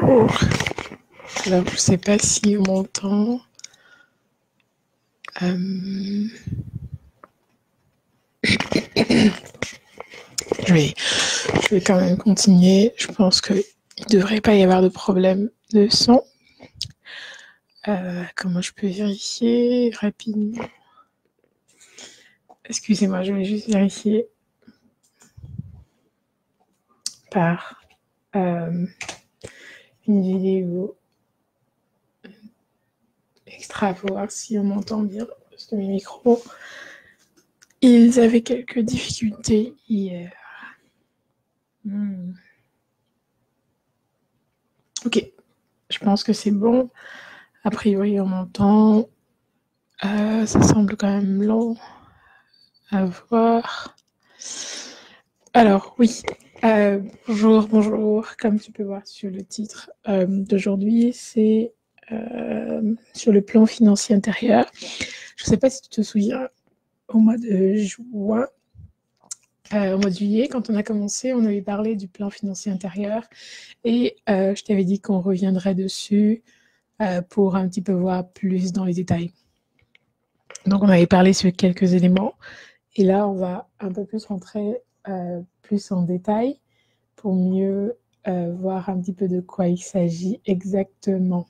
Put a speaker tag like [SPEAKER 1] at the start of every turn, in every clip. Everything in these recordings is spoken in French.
[SPEAKER 1] Bonjour. Alors, je ne sais pas si on m'entend. Je vais quand même continuer. Je pense qu'il ne devrait pas y avoir de problème de son. Comment je peux vérifier rapidement? Excusez-moi, je vais juste vérifier par une vidéo extra pour voir si on m'entend bien. Parce que mes micros, ils avaient quelques difficultés hier. Ok, je pense que c'est bon. A priori, on m'entend. Ça semble quand même long à voir. Alors, oui. Bonjour. Comme tu peux voir sur le titre d'aujourd'hui, c'est sur le plan financier intérieur. Je ne sais pas si tu te souviens, au mois de juin, au mois de juillet, quand on a commencé, on avait parlé du plan financier intérieur et je t'avais dit qu'on reviendrait dessus pour un petit peu voir plus dans les détails. Donc, on avait parlé sur quelques éléments et là, on va un peu plus rentrer plus en détail pour mieux voir un petit peu de quoi il s'agit exactement.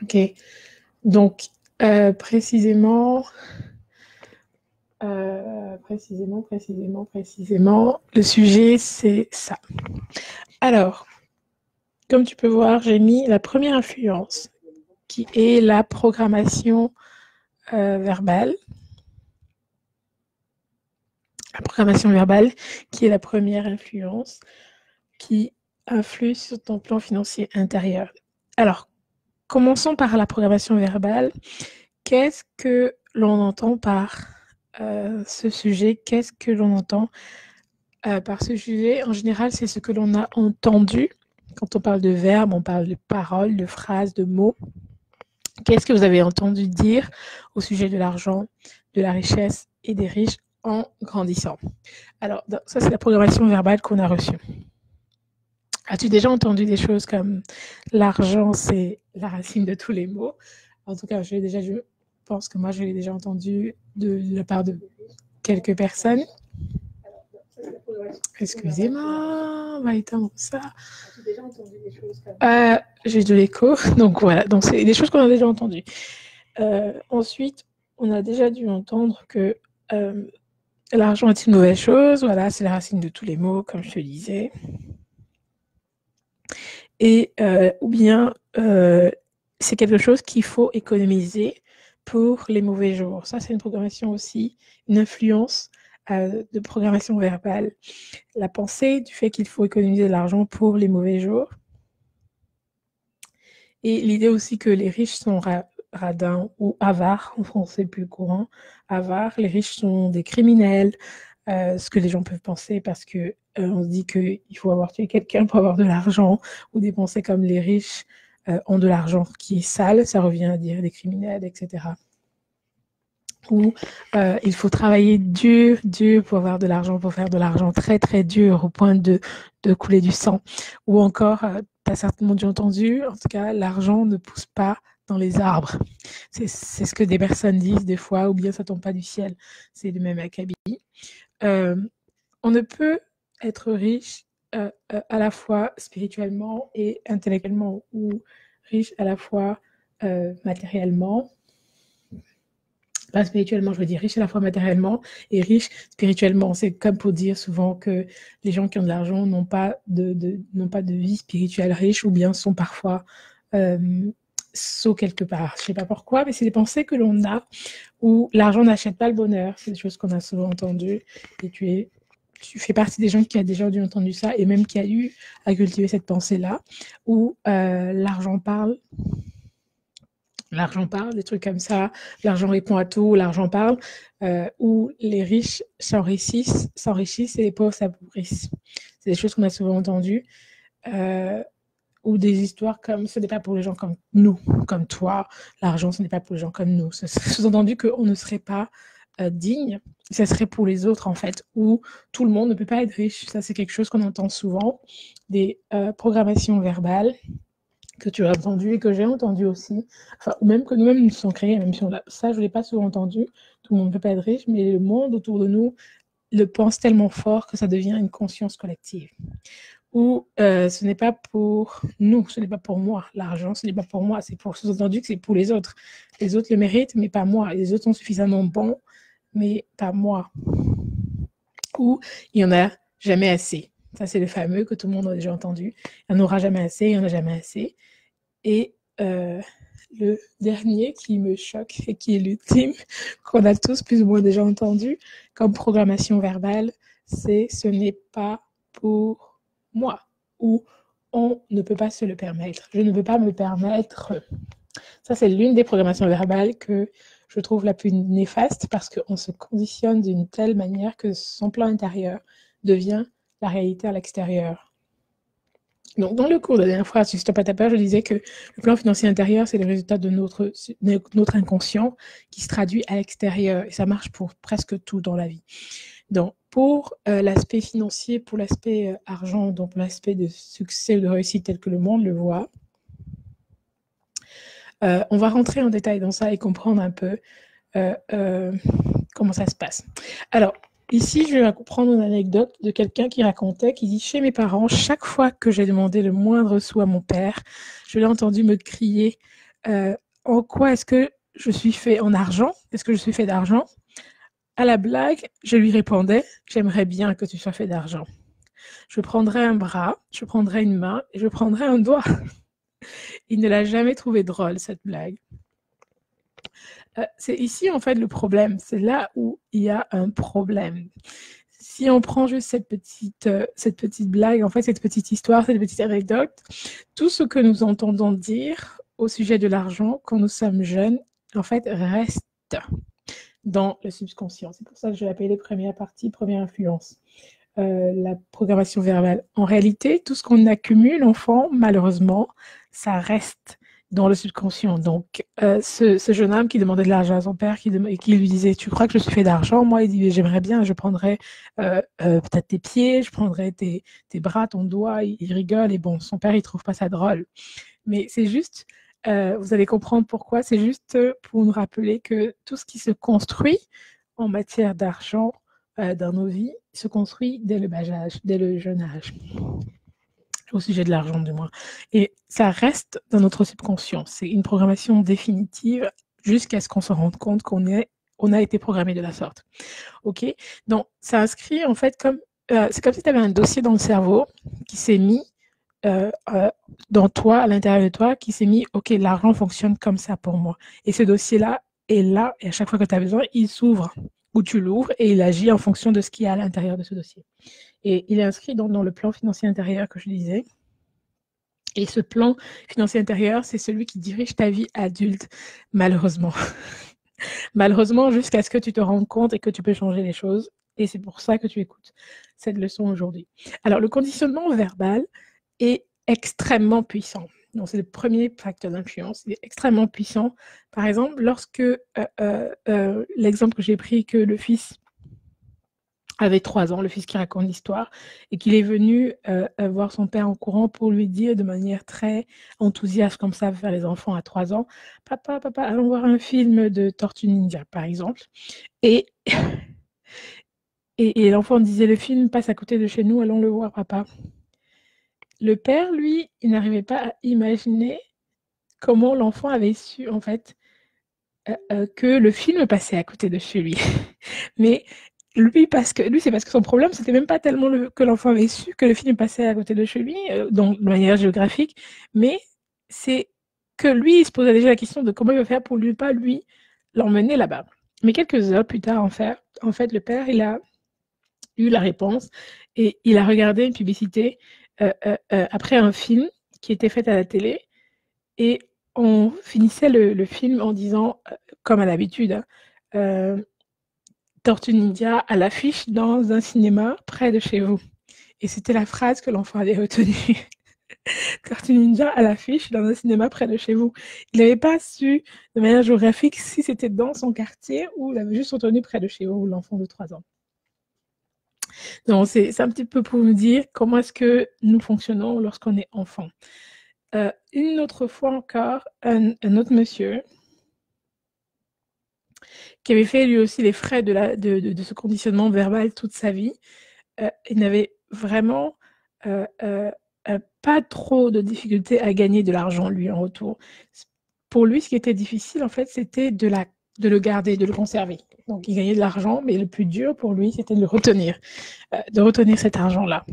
[SPEAKER 1] Ok, donc précisément, le sujet, c'est ça. Alors, comme tu peux voir, j'ai mis la première influence qui est la programmation verbale. La programmation verbale qui est la première influence qui influe sur ton plan financier intérieur. Alors, commençons par la programmation verbale. Qu'est-ce que l'on entend par ce sujet? Qu'est-ce que l'on entend par ce sujet? En général, c'est ce que l'on a entendu. Quand on parle de verbes, on parle de paroles, de phrases, de mots. Qu'est-ce que vous avez entendu dire au sujet de l'argent, de la richesse et des riches en grandissant? Alors, ça, c'est la programmation verbale qu'on a reçue. As-tu déjà entendu des choses comme l'argent, c'est la racine de tous les maux? En tout cas, je pense que moi, je l'ai déjà entendu de la part de quelques personnes. Excusez-moi, on va éteindre ça. As-tu déjà entendu des choses comme j'ai de l'écho, donc voilà. Donc, c'est des choses qu'on a déjà entendues. Ensuite, on a déjà dû entendre que l'argent est une mauvaise chose. Voilà, c'est la racine de tous les maux, comme je te disais. Et ou bien c'est quelque chose qu'il faut économiser pour les mauvais jours. Ça, c'est une programmation aussi, une influence de programmation verbale. La pensée du fait qu'il faut économiser de l'argent pour les mauvais jours. Et l'idée aussi que les riches sont radins ou avares, en français plus courant, avares. Les riches sont des criminels, ce que les gens peuvent penser parce que on se dit qu'il faut avoir tué quelqu'un pour avoir de l'argent, ou des pensées comme les riches ont de l'argent qui est sale, ça revient à dire des criminels, etc. Ou il faut travailler dur pour avoir de l'argent, pour faire de l'argent très très dur au point de couler du sang. Ou encore, tu as certainement déjà entendu, en tout cas, l'argent ne pousse pas dans les arbres. C'est ce que des personnes disent des fois, ou bien ça tombe pas du ciel. C'est le même acabit. On ne peut être riche à la fois spirituellement et intellectuellement, ou riche à la fois matériellement. Pas spirituellement, je veux dire riche à la fois matériellement et riche spirituellement. C'est comme pour dire souvent que les gens qui ont de l'argent n'ont pas de vie spirituelle riche, ou bien sont parfois sots quelque part. Je ne sais pas pourquoi, mais c'est des pensées que l'on a où l'argent n'achète pas le bonheur. C'est des choses qu'on a souvent entendues, et tu fais partie des gens qui a déjà dû entendre ça, et même qui a eu à cultiver cette pensée-là, où l'argent parle, des trucs comme ça, l'argent répond à tout, l'argent parle, où les riches s'enrichissent et les pauvres s'appauvrissent. C'est des choses qu'on a souvent entendues, ou des histoires comme « ce n'est pas pour les gens comme nous, comme toi, l'argent ce n'est pas pour les gens comme nous ». C'est sous-entendu qu'on ne serait pas digne, ça serait pour les autres, en fait, où tout le monde ne peut pas être riche. Ça, c'est quelque chose qu'on entend souvent, des programmations verbales que tu as entendu et que j'ai entendu aussi, enfin, ou même que nous-mêmes nous sommes créés, même si ça, je ne l'ai pas souvent entendu, tout le monde ne peut pas être riche, mais le monde autour de nous le pense tellement fort que ça devient une conscience collective. Où ce n'est pas pour nous, ce n'est pas pour moi, l'argent, ce n'est pas pour moi, c'est pour sous-entendu que c'est pour les autres. Les autres le méritent, mais pas moi. Les autres sont suffisamment bons, mais pas moi. Ou il n'y en a jamais assez. Ça, c'est le fameux que tout le monde a déjà entendu. Il n'y en aura jamais assez, il n'y en a jamais assez. Et le dernier qui me choque et qui est l'ultime, qu'on a tous plus ou moins déjà entendu comme programmation verbale, c'est « ce n'est pas pour moi » ou « on ne peut pas se le permettre ». Je ne peux pas me permettre. Ça, c'est l'une des programmations verbales que je trouve la plus néfaste parce qu'on se conditionne d'une telle manière que son plan intérieur devient la réalité à l'extérieur. Donc, dans le cours de la dernière fois sur Stop à ta peur, je disais que le plan financier intérieur, c'est le résultat de notre inconscient qui se traduit à l'extérieur. Et ça marche pour presque tout dans la vie. Donc, pour l'aspect financier, pour l'aspect argent, donc l'aspect de succès ou de réussite tel que le monde le voit, on va rentrer en détail dans ça et comprendre un peu comment ça se passe. Alors, ici, je vais prendre une anecdote de quelqu'un qui racontait, qui dit « Chez mes parents, chaque fois que j'ai demandé le moindre sou à mon père, je l'ai entendu me crier en quoi est-ce que je suis fait en argent? Est-ce que je suis fait d'argent ?» À la blague, je lui répondais « J'aimerais bien que tu sois fait d'argent. Je prendrais un bras, je prendrais une main et je prendrais un doigt. » Il ne l'a jamais trouvé drôle, cette blague. C'est ici, en fait, le problème. C'est là où il y a un problème. Si on prend juste cette petite blague, en fait, cette petite histoire, cette petite anecdote, tout ce que nous entendons dire au sujet de l'argent quand nous sommes jeunes, en fait, reste dans le subconscient. C'est pour ça que je l'appelle les premières parties, première influence. La programmation verbale. En réalité, tout ce qu'on accumule, enfant, malheureusement, ça reste dans le subconscient. Donc, ce jeune homme qui demandait de l'argent à son père, qui lui disait « Tu crois que je suis fait d'argent ?» Moi, il dit « J'aimerais bien, je prendrais peut-être tes pieds, je prendrais tes bras, ton doigt. » Il rigole et bon, son père, il trouve pas ça drôle. Mais c'est juste, vous allez comprendre pourquoi, c'est juste pour nous rappeler que tout ce qui se construit en matière d'argent dans nos vies se construit dès le bas âge, dès le jeune âge. Au sujet de l'argent, du moins. Et ça reste dans notre subconscient. C'est une programmation définitive jusqu'à ce qu'on se rende compte qu'on a été programmé de la sorte. OK? Donc, ça inscrit, en fait, comme... c'est comme si tu avais un dossier dans le cerveau qui s'est mis dans toi, à l'intérieur de toi, qui s'est mis, OK, l'argent fonctionne comme ça pour moi. Et ce dossier-là est là, et à chaque fois que tu as besoin, il s'ouvre, ou tu l'ouvres, et il agit en fonction de ce qu'il y a à l'intérieur de ce dossier. Et il est inscrit dans le plan financier intérieur que je disais. Et ce plan financier intérieur, c'est celui qui dirige ta vie adulte, malheureusement. Malheureusement, jusqu'à ce que tu te rendes compte et que tu peux changer les choses. Et c'est pour ça que tu écoutes cette leçon aujourd'hui. Alors, le conditionnement verbal est extrêmement puissant. Donc, c'est le premier facteur d'influence. Il est extrêmement puissant. Par exemple, lorsque l'exemple que j'ai pris, que le fils avait 3 ans, le fils qui raconte l'histoire, et qu'il est venu voir son père en courant pour lui dire de manière très enthousiaste, comme ça, vers les enfants à 3 ans, « Papa, allons voir un film de Tortue Ninja, par exemple. » Et l'enfant disait « Le film passe à côté de chez nous, allons le voir, papa. » Le père, lui, il n'arrivait pas à imaginer comment l'enfant avait su, en fait, que le film passait à côté de chez lui. Mais lui, c'est parce que son problème, c'était même pas tellement que l'enfant avait su que le film passait à côté de chez lui, donc de manière géographique, mais c'est que lui, il se posait déjà la question de comment il va faire pour lui l'emmener là-bas. Mais quelques heures plus tard, en fait, le père, il a eu la réponse et il a regardé une publicité après un film qui était fait à la télé et on finissait le film en disant, comme à l'habitude, Tortue Ninja à l'affiche dans un cinéma près de chez vous. Et c'était la phrase que l'enfant avait retenue. Tortue Ninja à l'affiche dans un cinéma près de chez vous. Il n'avait pas su de manière géographique si c'était dans son quartier ou il avait juste entendu près de chez vous, l'enfant de 3 ans. Donc, c'est un petit peu pour nous dire comment est-ce que nous fonctionnons lorsqu'on est enfant. Une autre fois encore, un autre monsieur qui avait fait lui aussi les frais de ce conditionnement verbal toute sa vie, il n'avait vraiment pas trop de difficultés à gagner de l'argent, lui, en retour. Pour lui, ce qui était difficile, en fait, c'était de le garder, de le conserver. Donc, il gagnait de l'argent, mais le plus dur pour lui, c'était de retenir cet argent-là.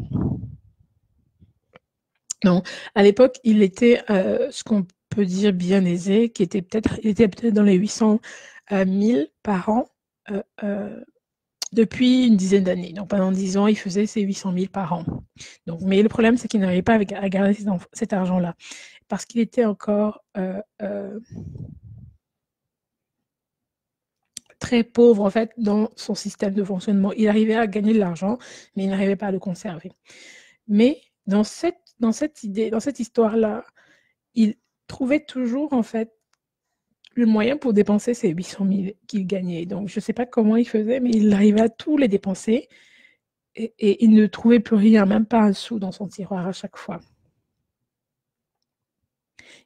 [SPEAKER 1] Donc, à l'époque, il était ce qu'on peut dire bien aisé, il était peut-être dans les 800 000 par an depuis une dizaine d'années. Donc, pendant 10 ans, il faisait ses 800 000 par an. Donc, mais le problème, c'est qu'il n'arrivait pas à garder cet argent-là parce qu'il était encore très pauvre, en fait, dans son système de fonctionnement. Il arrivait à gagner de l'argent, mais il n'arrivait pas à le conserver. Mais dans cette histoire-là, il trouvait toujours, en fait, le moyen pour dépenser ces 800 000 qu'il gagnait. Donc, je ne sais pas comment il faisait, mais il arrivait à tous les dépenser et il ne trouvait plus rien, même pas un sou dans son tiroir à chaque fois.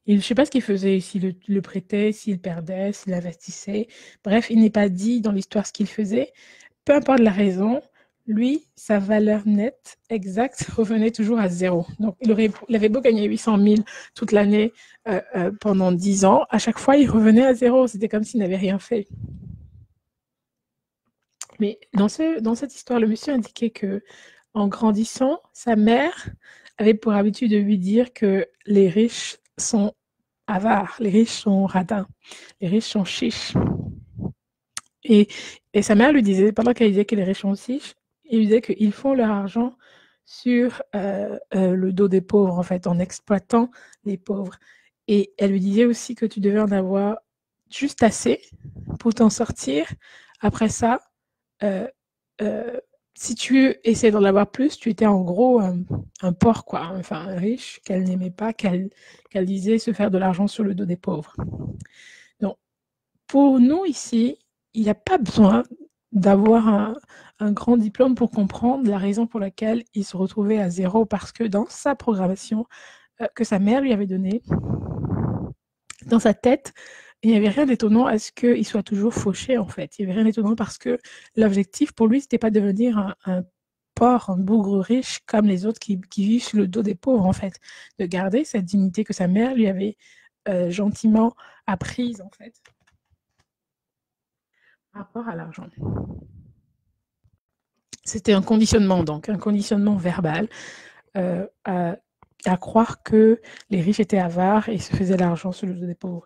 [SPEAKER 1] Et je ne sais pas ce qu'il faisait, s'il le prêtait, s'il perdait, s'il investissait. Bref, il n'est pas dit dans l'histoire ce qu'il faisait. Peu importe la raison, lui, sa valeur nette exacte revenait toujours à 0. Donc, il avait beau gagner 800 000 toute l'année pendant 10 ans, à chaque fois, il revenait à 0. C'était comme s'il n'avait rien fait. Mais dans cette histoire, le monsieur indiquait que, en grandissant, sa mère avait pour habitude de lui dire que les riches sont avares, les riches sont radins, les riches sont chiches. Et sa mère lui disait, pendant qu'elle disait que les riches sont chiches, il lui disait qu'ils font leur argent sur le dos des pauvres, en fait, en exploitant les pauvres. Et elle lui disait aussi que tu devais en avoir juste assez pour t'en sortir. Après ça, si tu essaies d'en avoir plus, tu étais en gros un porc, quoi, enfin un riche qu'elle n'aimait pas, qu'elle disait se faire de l'argent sur le dos des pauvres. Donc, pour nous ici, il n'y a pas besoin d'avoir un grand diplôme pour comprendre la raison pour laquelle il se retrouvait à 0, parce que dans sa programmation que sa mère lui avait donnée, dans sa tête, il n'y avait rien d'étonnant à ce qu'il soit toujours fauché, en fait. Il n'y avait rien d'étonnant parce que l'objectif pour lui, c'était pas de devenir un porc, un bougre riche comme les autres qui vivent sur le dos des pauvres, en fait. De garder cette dignité que sa mère lui avait gentiment apprise, en fait, par rapport à l'argent. C'était un conditionnement, donc, un conditionnement verbal à croire que les riches étaient avares et se faisaient l'argent sur le dos des pauvres.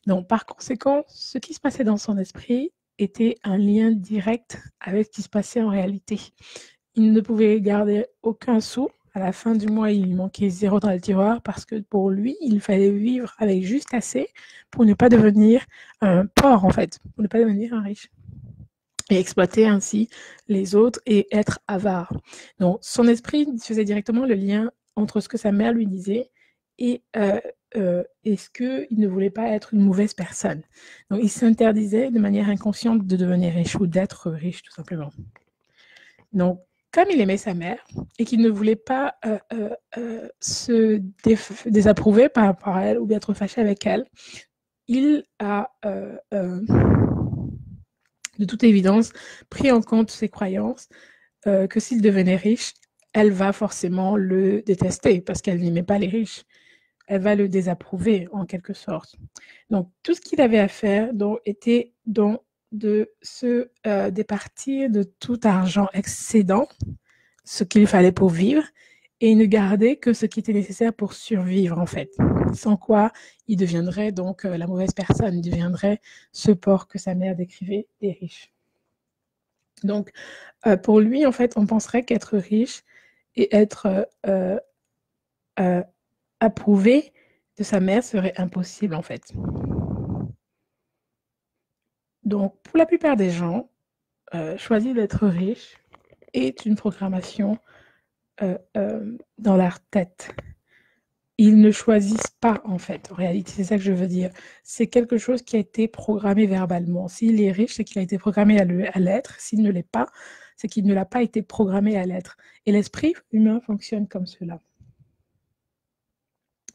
[SPEAKER 1] Donc, par conséquent, ce qui se passait dans son esprit était un lien direct avec ce qui se passait en réalité. Il ne pouvait garder aucun sou. À la fin du mois, il lui manquait 0 dans le tiroir parce que pour lui, il fallait vivre avec juste assez pour ne pas devenir un porc, en fait, pour ne pas devenir un riche. Et exploiter ainsi les autres et être avare. Donc, son esprit faisait directement le lien entre ce que sa mère lui disait et ce qu'il ne voulait pas être une mauvaise personne. Donc, il s'interdisait de manière inconsciente de devenir riche ou d'être riche, tout simplement. Donc, comme il aimait sa mère et qu'il ne voulait pas se désapprouver par rapport à elle ou bien être fâché avec elle, il a de toute évidence pris en compte ses croyances que s'il devenait riche, elle va forcément le détester parce qu'elle n'aimait pas les riches. Elle va le désapprouver en quelque sorte. Donc, tout ce qu'il avait à faire était de se départir de tout argent excédent, ce qu'il fallait pour vivre, et ne garder que ce qui était nécessaire pour survivre, en fait. Sans quoi, il deviendrait donc la mauvaise personne, il deviendrait ce porc que sa mère décrivait des riches. Donc, pour lui, en fait, on penserait qu'être riche et être approuvé de sa mère serait impossible, en fait. Donc, pour la plupart des gens, choisir d'être riche est une programmation dans leur tête. ils ne choisissent pas, en fait. En réalité, c'est ça que je veux dire. C'est quelque chose qui a été programmé verbalement. S'il est riche, c'est qu'il a été programmé à l'être. S'il ne l'est pas, c'est qu'il ne l'a pas été programmé à l'être. Et l'esprit humain fonctionne comme cela.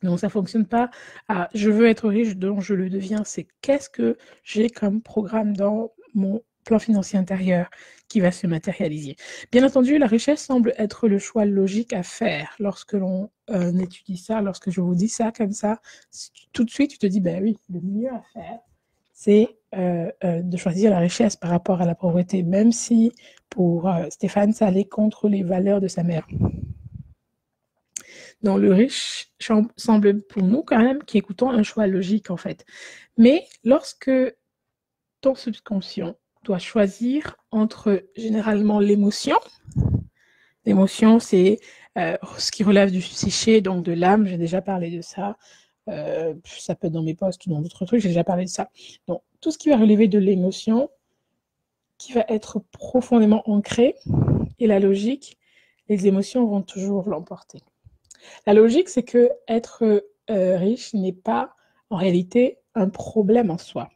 [SPEAKER 1] Donc, ça ne fonctionne pas à « je veux être riche, donc je le deviens ». C'est qu'est-ce que j'ai comme programme dans mon plan financier intérieur qui va se matérialiser. Bien entendu, la richesse semble être le choix logique à faire lorsque l'on étudie ça, lorsque je vous dis ça comme ça. Tout de suite, tu te dis, ben oui, le mieux à faire, c'est de choisir la richesse par rapport à la pauvreté, même si pour Stéphane, ça allait contre les valeurs de sa mère. Donc, le riche semble pour nous quand même qui écoutons un choix logique en fait. Mais lorsque ton subconscient doit choisir entre généralement l'émotion, l'émotion c'est ce qui relève du psyché, donc de l'âme, j'ai déjà parlé de ça, ça peut être dans mes posts ou dans d'autres trucs, j'ai déjà parlé de ça. Donc, tout ce qui va relever de l'émotion, qui va être profondément ancré, et la logique, les émotions vont toujours l'emporter. La logique, c'est que être riche n'est pas en réalité un problème en soi.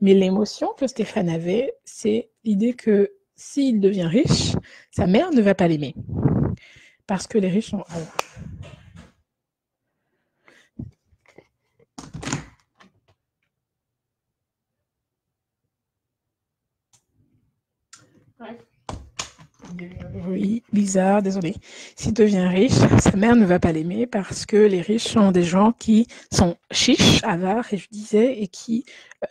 [SPEAKER 1] Mais l'émotion que Stéphane avait, c'est l'idée que s'il devient riche, sa mère ne va pas l'aimer. Parce que les riches sont... Oui, bizarre, désolé. S'il devient riche, sa mère ne va pas l'aimer parce que les riches sont des gens qui sont chiches, avares, et je disais, et qui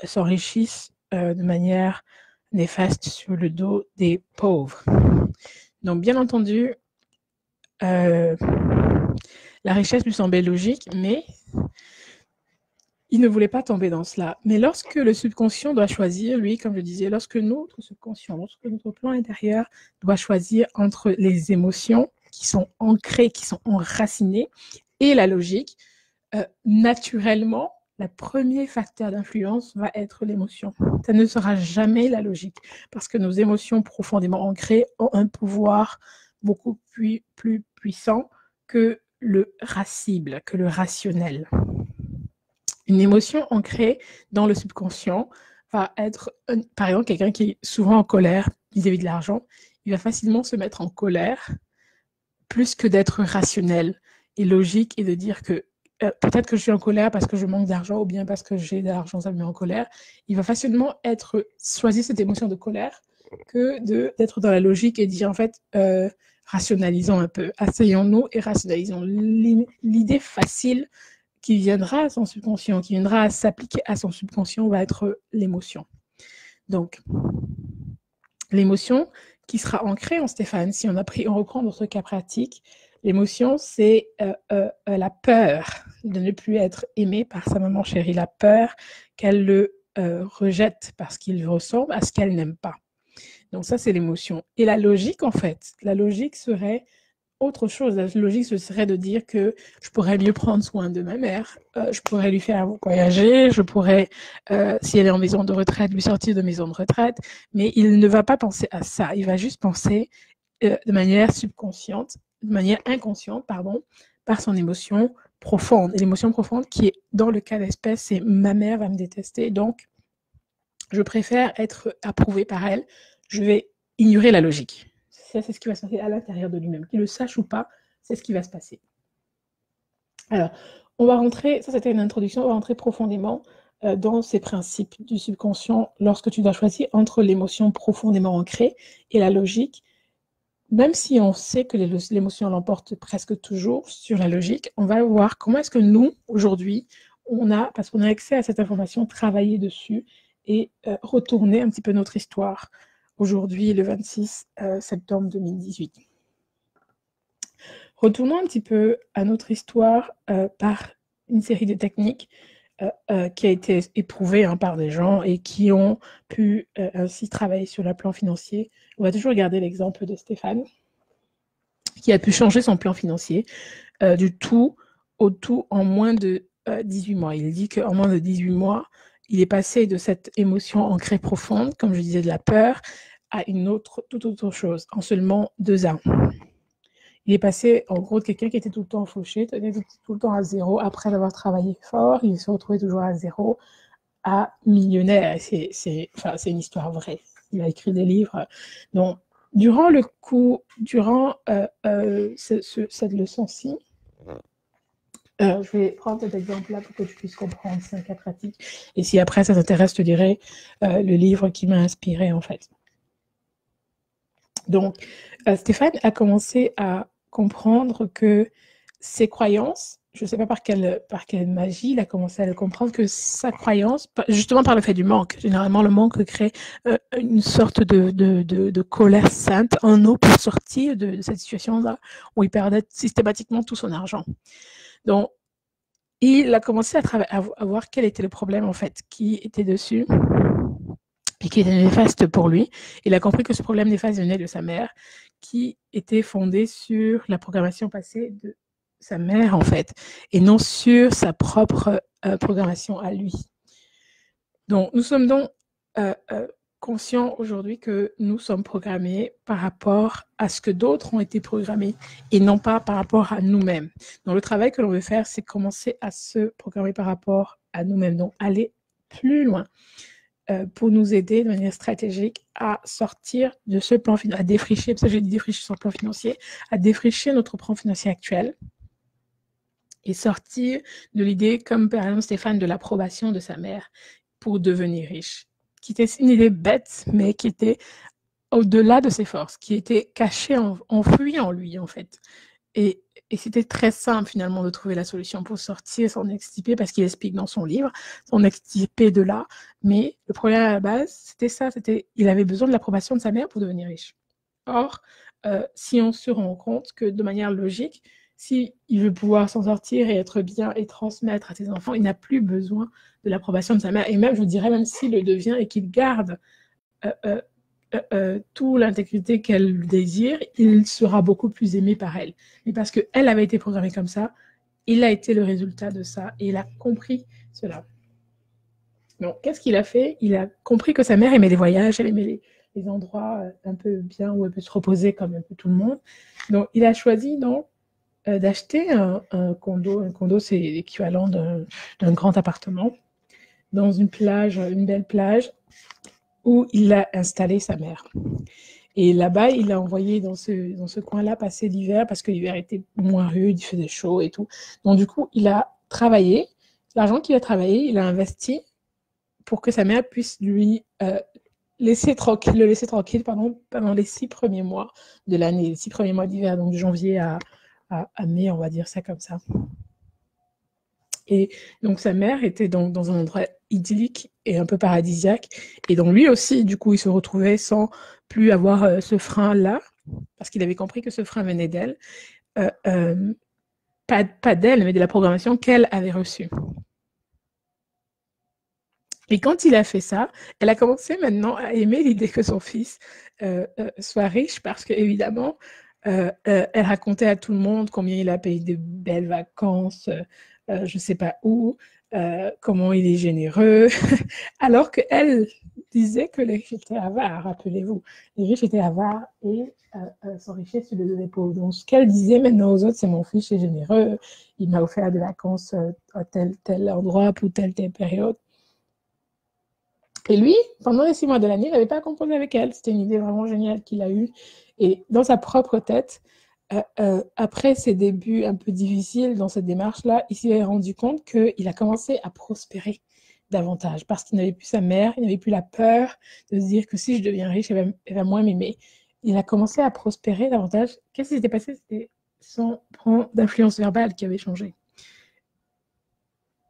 [SPEAKER 1] s'enrichissent de manière néfaste sur le dos des pauvres. Donc, bien entendu, la richesse lui semblait logique, mais il ne voulait pas tomber dans cela. Mais lorsque le subconscient doit choisir, lui, comme je disais, lorsque notre subconscient, lorsque notre plan intérieur doit choisir entre les émotions qui sont ancrées, qui sont enracinées, et la logique, naturellement, le premier facteur d'influence va être l'émotion. Ça ne sera jamais la logique, parce que nos émotions profondément ancrées ont un pouvoir beaucoup plus puissant que le racible, que le rationnel. Une émotion ancrée dans le subconscient va être, par exemple, quelqu'un qui est souvent en colère vis-à-vis de l'argent, il va facilement se mettre en colère plus que d'être rationnel et logique et de dire que peut-être que je suis en colère parce que je manque d'argent ou bien parce que j'ai de l'argent, ça me met en colère. Il va facilement choisir cette émotion de colère que d'être dans la logique et dire en fait, rationalisons un peu, asseyons-nous et rationalisons. L'idée facile qui viendra à son subconscient, qui viendra à s'appliquer à son subconscient, va être l'émotion. Donc, l'émotion qui sera ancrée en Stéphane, si on reprend notre cas pratique, l'émotion, c'est la peur de ne plus être aimé par sa maman chérie, la peur qu'elle le rejette parce qu'il ressemble à ce qu'elle n'aime pas. Donc ça, c'est l'émotion. Et la logique, en fait, la logique serait autre chose. La logique, ce serait de dire que je pourrais mieux prendre soin de ma mère, je pourrais lui faire voyager, je pourrais, si elle est en maison de retraite, lui sortir de maison de retraite, mais il ne va pas penser à ça. Il va juste penser de manière subconsciente, de manière inconsciente, pardon, par son émotion profonde. Et l'émotion profonde qui est, dans le cas d'espèce, c'est ma mère va me détester, donc je préfère être approuvé par elle, je vais ignorer la logique. Ça, c'est ce qui va se passer à l'intérieur de lui-même. Qu'il le sache ou pas, c'est ce qui va se passer. Alors, on va rentrer, ça c'était une introduction, on va rentrer profondément dans ces principes du subconscient lorsque tu dois choisir entre l'émotion profondément ancrée et la logique. Même si on sait que l'émotion l'emporte presque toujours sur la logique, on va voir comment est-ce que nous, aujourd'hui, parce qu'on a accès à cette information, travailler dessus et retourner un petit peu notre histoire. Aujourd'hui, le 26 septembre 2018. Retournons un petit peu à notre histoire par une série de techniques qui a été éprouvée par des gens et qui ont pu ainsi travailler sur le plan financier. On va toujours regarder l'exemple de Stéphane, qui a pu changer son plan financier du tout au tout en moins de 18 mois. Il dit qu'en moins de 18 mois, il est passé de cette émotion ancrée profonde, comme je disais, de la peur, à toute autre chose, en seulement 2 ans. Il est passé, en gros, de quelqu'un qui était tout le temps fauché, tout le temps à zéro, après avoir travaillé fort, il se retrouvait toujours à zéro, à millionnaire. C'est une histoire vraie. Il a écrit des livres. Donc, durant cette leçon-ci, je vais prendre cet exemple-là pour que tu puisses comprendre, c'est un cas pratique. Et si après ça t'intéresse, je te dirai le livre qui m'a inspiré, en fait. Donc, Stéphane a commencé à comprendre que ses croyances, je ne sais pas par quelle magie, il a commencé à le comprendre, que sa croyance, justement par le fait du manque, généralement le manque crée une sorte de colère sainte en eau pour sortir de cette situation-là où il perdait systématiquement tout son argent. Donc, il a commencé à voir quel était le problème, en fait, qui était dessus et qui était néfaste pour lui. Il a compris que ce problème néfaste venait de sa mère, qui était fondée sur la programmation passée de sa mère, en fait, et non sur sa propre programmation à lui. Donc, nous sommes donc conscients aujourd'hui que nous sommes programmés par rapport à ce que d'autres ont été programmés et non pas par rapport à nous-mêmes. Donc, le travail que l'on veut faire, c'est commencer à se programmer par rapport à nous-mêmes, donc aller plus loin pour nous aider de manière stratégique à sortir de ce plan financier, à défricher, parce que j'ai dit défricher son plan financier, à défricher notre plan financier actuel et sortir de l'idée, comme par exemple Stéphane, de l'approbation de sa mère pour devenir riche, qui était une idée bête, mais qui était au-delà de ses forces, qui était cachée, enfouie en lui, en fait. Et c'était très simple, finalement, de trouver la solution pour sortir, s'en extirper, parce qu'il explique dans son livre, s'en extirper de là. Mais le problème à la base, c'était ça, il avait besoin de l'approbation de sa mère pour devenir riche. Or, si on se rend compte que de manière logique, s'il veut pouvoir s'en sortir et être bien et transmettre à ses enfants, il n'a plus besoin de l'approbation de sa mère. Et même, je dirais, même s'il le devient et qu'il garde toute l'intégrité qu'elle désire, il sera beaucoup plus aimé par elle. Mais parce qu'elle avait été programmée comme ça, il a été le résultat de ça et il a compris cela. Donc, qu'est-ce qu'il a fait? Il a compris que sa mère aimait les voyages, elle aimait les endroits un peu bien où elle peut se reposer comme un peu tout le monde. Donc, il a choisi donc d'acheter un condo. Un condo, c'est l'équivalent d'un grand appartement dans une belle plage où il a installé sa mère. Et là-bas, il a envoyé dans ce coin-là passer l'hiver parce que l'hiver était moins rude, il faisait chaud et tout. Donc, du coup, il a travaillé. L'argent qu'il a travaillé, il a investi pour que sa mère puisse lui le laisser tranquille pendant les 6 premiers mois de l'année, les 6 premiers mois d'hiver, donc de janvier à mai, on va dire ça comme ça. Et donc sa mère était donc dans un endroit idyllique et un peu paradisiaque. Et donc lui aussi, du coup, il se retrouvait sans plus avoir ce frein-là, parce qu'il avait compris que ce frein venait d'elle. Pas d'elle, mais de la programmation qu'elle avait reçue. Et quand il a fait ça, elle a commencé maintenant à aimer l'idée que son fils soit riche parce qu'évidemment, elle racontait à tout le monde combien il a payé de belles vacances, je ne sais pas où, comment il est généreux, alors qu'elle disait que les riches étaient avares, rappelez-vous. Les riches étaient avares et s'enrichaient sur le dos des pauvres. Donc, ce qu'elle disait maintenant aux autres, c'est mon fils est généreux, il m'a offert des vacances à tel endroit pour telle période. Et lui, pendant les 6 mois de l'année, il n'avait pas composé avec elle. C'était une idée vraiment géniale qu'il a eue. Et dans sa propre tête, après ses débuts un peu difficiles dans cette démarche-là, il s'est rendu compte qu'il a commencé à prospérer davantage parce qu'il n'avait plus sa mère, il n'avait plus la peur de se dire que si je deviens riche, elle va moins m'aimer. Il a commencé à prospérer davantage. Qu'est-ce qui s'était passé? C'était son plan d'influence verbale qui avait changé.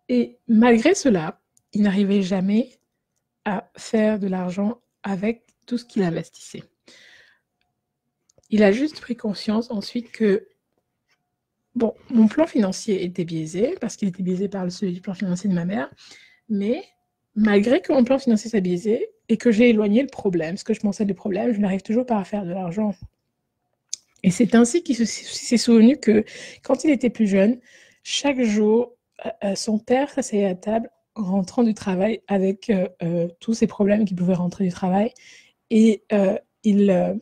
[SPEAKER 1] Et malgré cela, il n'arrivait jamais à faire de l'argent avec tout ce qu'il investissait. Il a juste pris conscience ensuite que, bon, mon plan financier était biaisé, parce qu'il était biaisé par le plan financier de ma mère, mais malgré que mon plan financier soit biaisé et que j'ai éloigné le problème, ce que je pensais du problème, je n'arrive toujours pas à faire de l'argent. Et c'est ainsi qu'il s'est souvenu que quand il était plus jeune, chaque jour, son père s'asseyait à table en rentrant du travail avec tous ces problèmes qui pouvaient rentrer du travail et il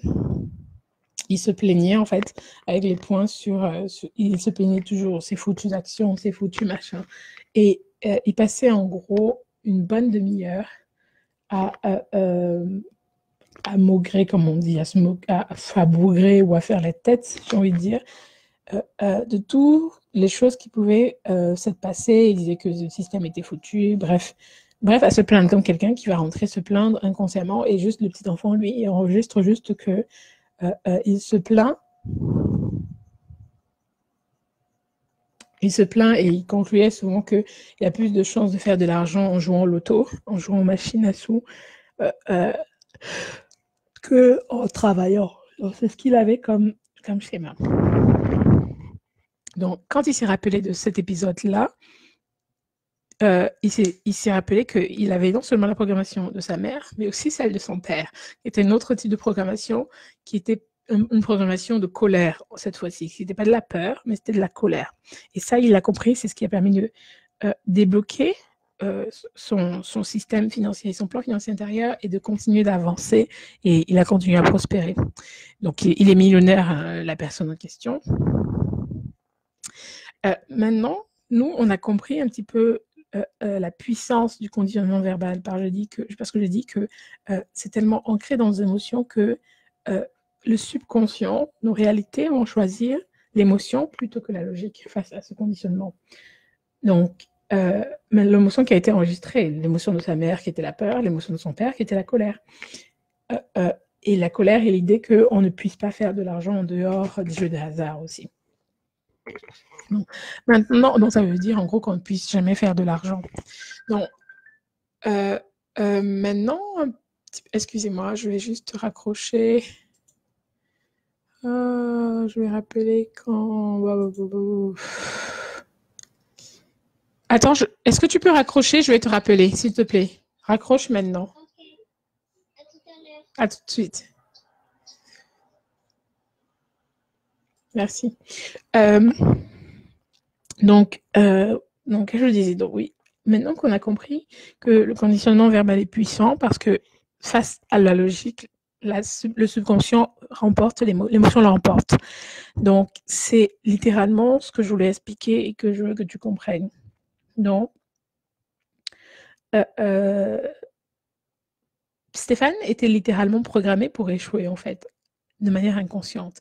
[SPEAKER 1] il se plaignait, en fait, avec les points il se plaignait toujours, c'est foutu d'action, c'est foutu machin. Et il passait en gros une bonne demi-heure à maugrer, comme on dit, à bougrer ou à faire la tête, j'ai envie de dire, de toutes les choses qui pouvaient s'être passées. Il disait que le système était foutu, bref, à se plaindre comme quelqu'un qui va rentrer se plaindre inconsciemment. Et juste le petit enfant, lui, il enregistre juste que il se plaint. Il se plaint et il concluait souvent qu'il y a plus de chances de faire de l'argent en jouant au loto, en jouant aux machines à sous, qu'en travaillant. Donc, c'est ce qu'il avait comme schéma. Donc, quand il s'est rappelé de cet épisode-là, il s'est rappelé qu'il avait non seulement la programmation de sa mère, mais aussi celle de son père, qui était un autre type de programmation, qui était une programmation de colère, cette fois-ci. Ce n'était pas de la peur, mais c'était de la colère. Et ça, il l'a compris, c'est ce qui a permis de débloquer son système financier, son plan financier intérieur, et de continuer d'avancer, et il a continué à prospérer. Donc, il est millionnaire, la personne en question. Maintenant, nous, on a compris un petit peu la puissance du conditionnement verbal, parce que je dis que c'est tellement ancré dans nos émotions que le subconscient, nos réalités vont choisir l'émotion plutôt que la logique face à ce conditionnement. Donc, l'émotion qui a été enregistrée, l'émotion de sa mère qui était la peur, l'émotion de son père qui était la colère. Et la colère est l'idée qu'on ne puisse pas faire de l'argent en dehors des jeux de hasard aussi. Maintenant, donc ça veut dire en gros qu'on ne puisse jamais faire de l'argent. Donc, maintenant, excusez-moi, je vais juste raccrocher. Je vais rappeler quand... Attends, est-ce que tu peux raccrocher? Je vais te rappeler, s'il te plaît. Raccroche maintenant.
[SPEAKER 2] Ok. À tout à l'heure.
[SPEAKER 1] À tout de suite. Merci. Donc, je disais, donc oui, maintenant qu'on a compris que le conditionnement verbal est puissant, parce que face à la logique, le subconscient remporte, l'émotion l'emporte. Donc, c'est littéralement ce que je voulais expliquer et que je veux que tu comprennes. Donc, Stéphane était littéralement programmé pour échouer, en fait, de manière inconsciente.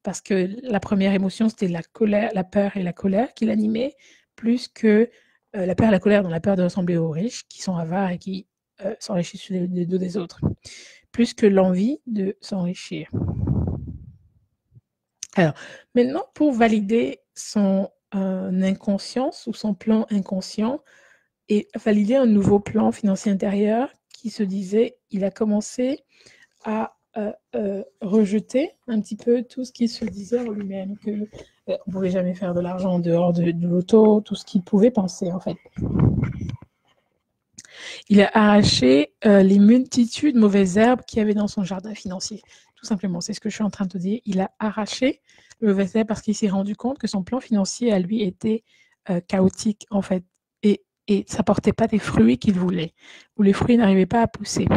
[SPEAKER 1] Parce que la première émotion, c'était la colère, la peur et la colère qui l'animaient, plus que la peur et la colère, dans la peur de ressembler aux riches, qui sont avares et qui s'enrichissent sur les dos des autres, plus que l'envie de s'enrichir. Alors, maintenant, pour valider son inconscience ou son plan inconscient et valider un nouveau plan financier intérieur qui se disait, il a commencé à rejeter un petit peu tout ce qu'il se disait en lui-même, qu'on ne pouvait jamais faire de l'argent en dehors de l'auto, tout ce qu'il pouvait penser en fait. Il a arraché les multitudes de mauvaises herbes qu'il y avait dans son jardin financier. Tout simplement, c'est ce que je suis en train de te dire. Il a arraché les mauvaises herbes parce qu'il s'est rendu compte que son plan financier à lui était chaotique en fait. Et ça ne portait pas des fruits qu'il voulait, ou les fruits n'arrivaient pas à pousser.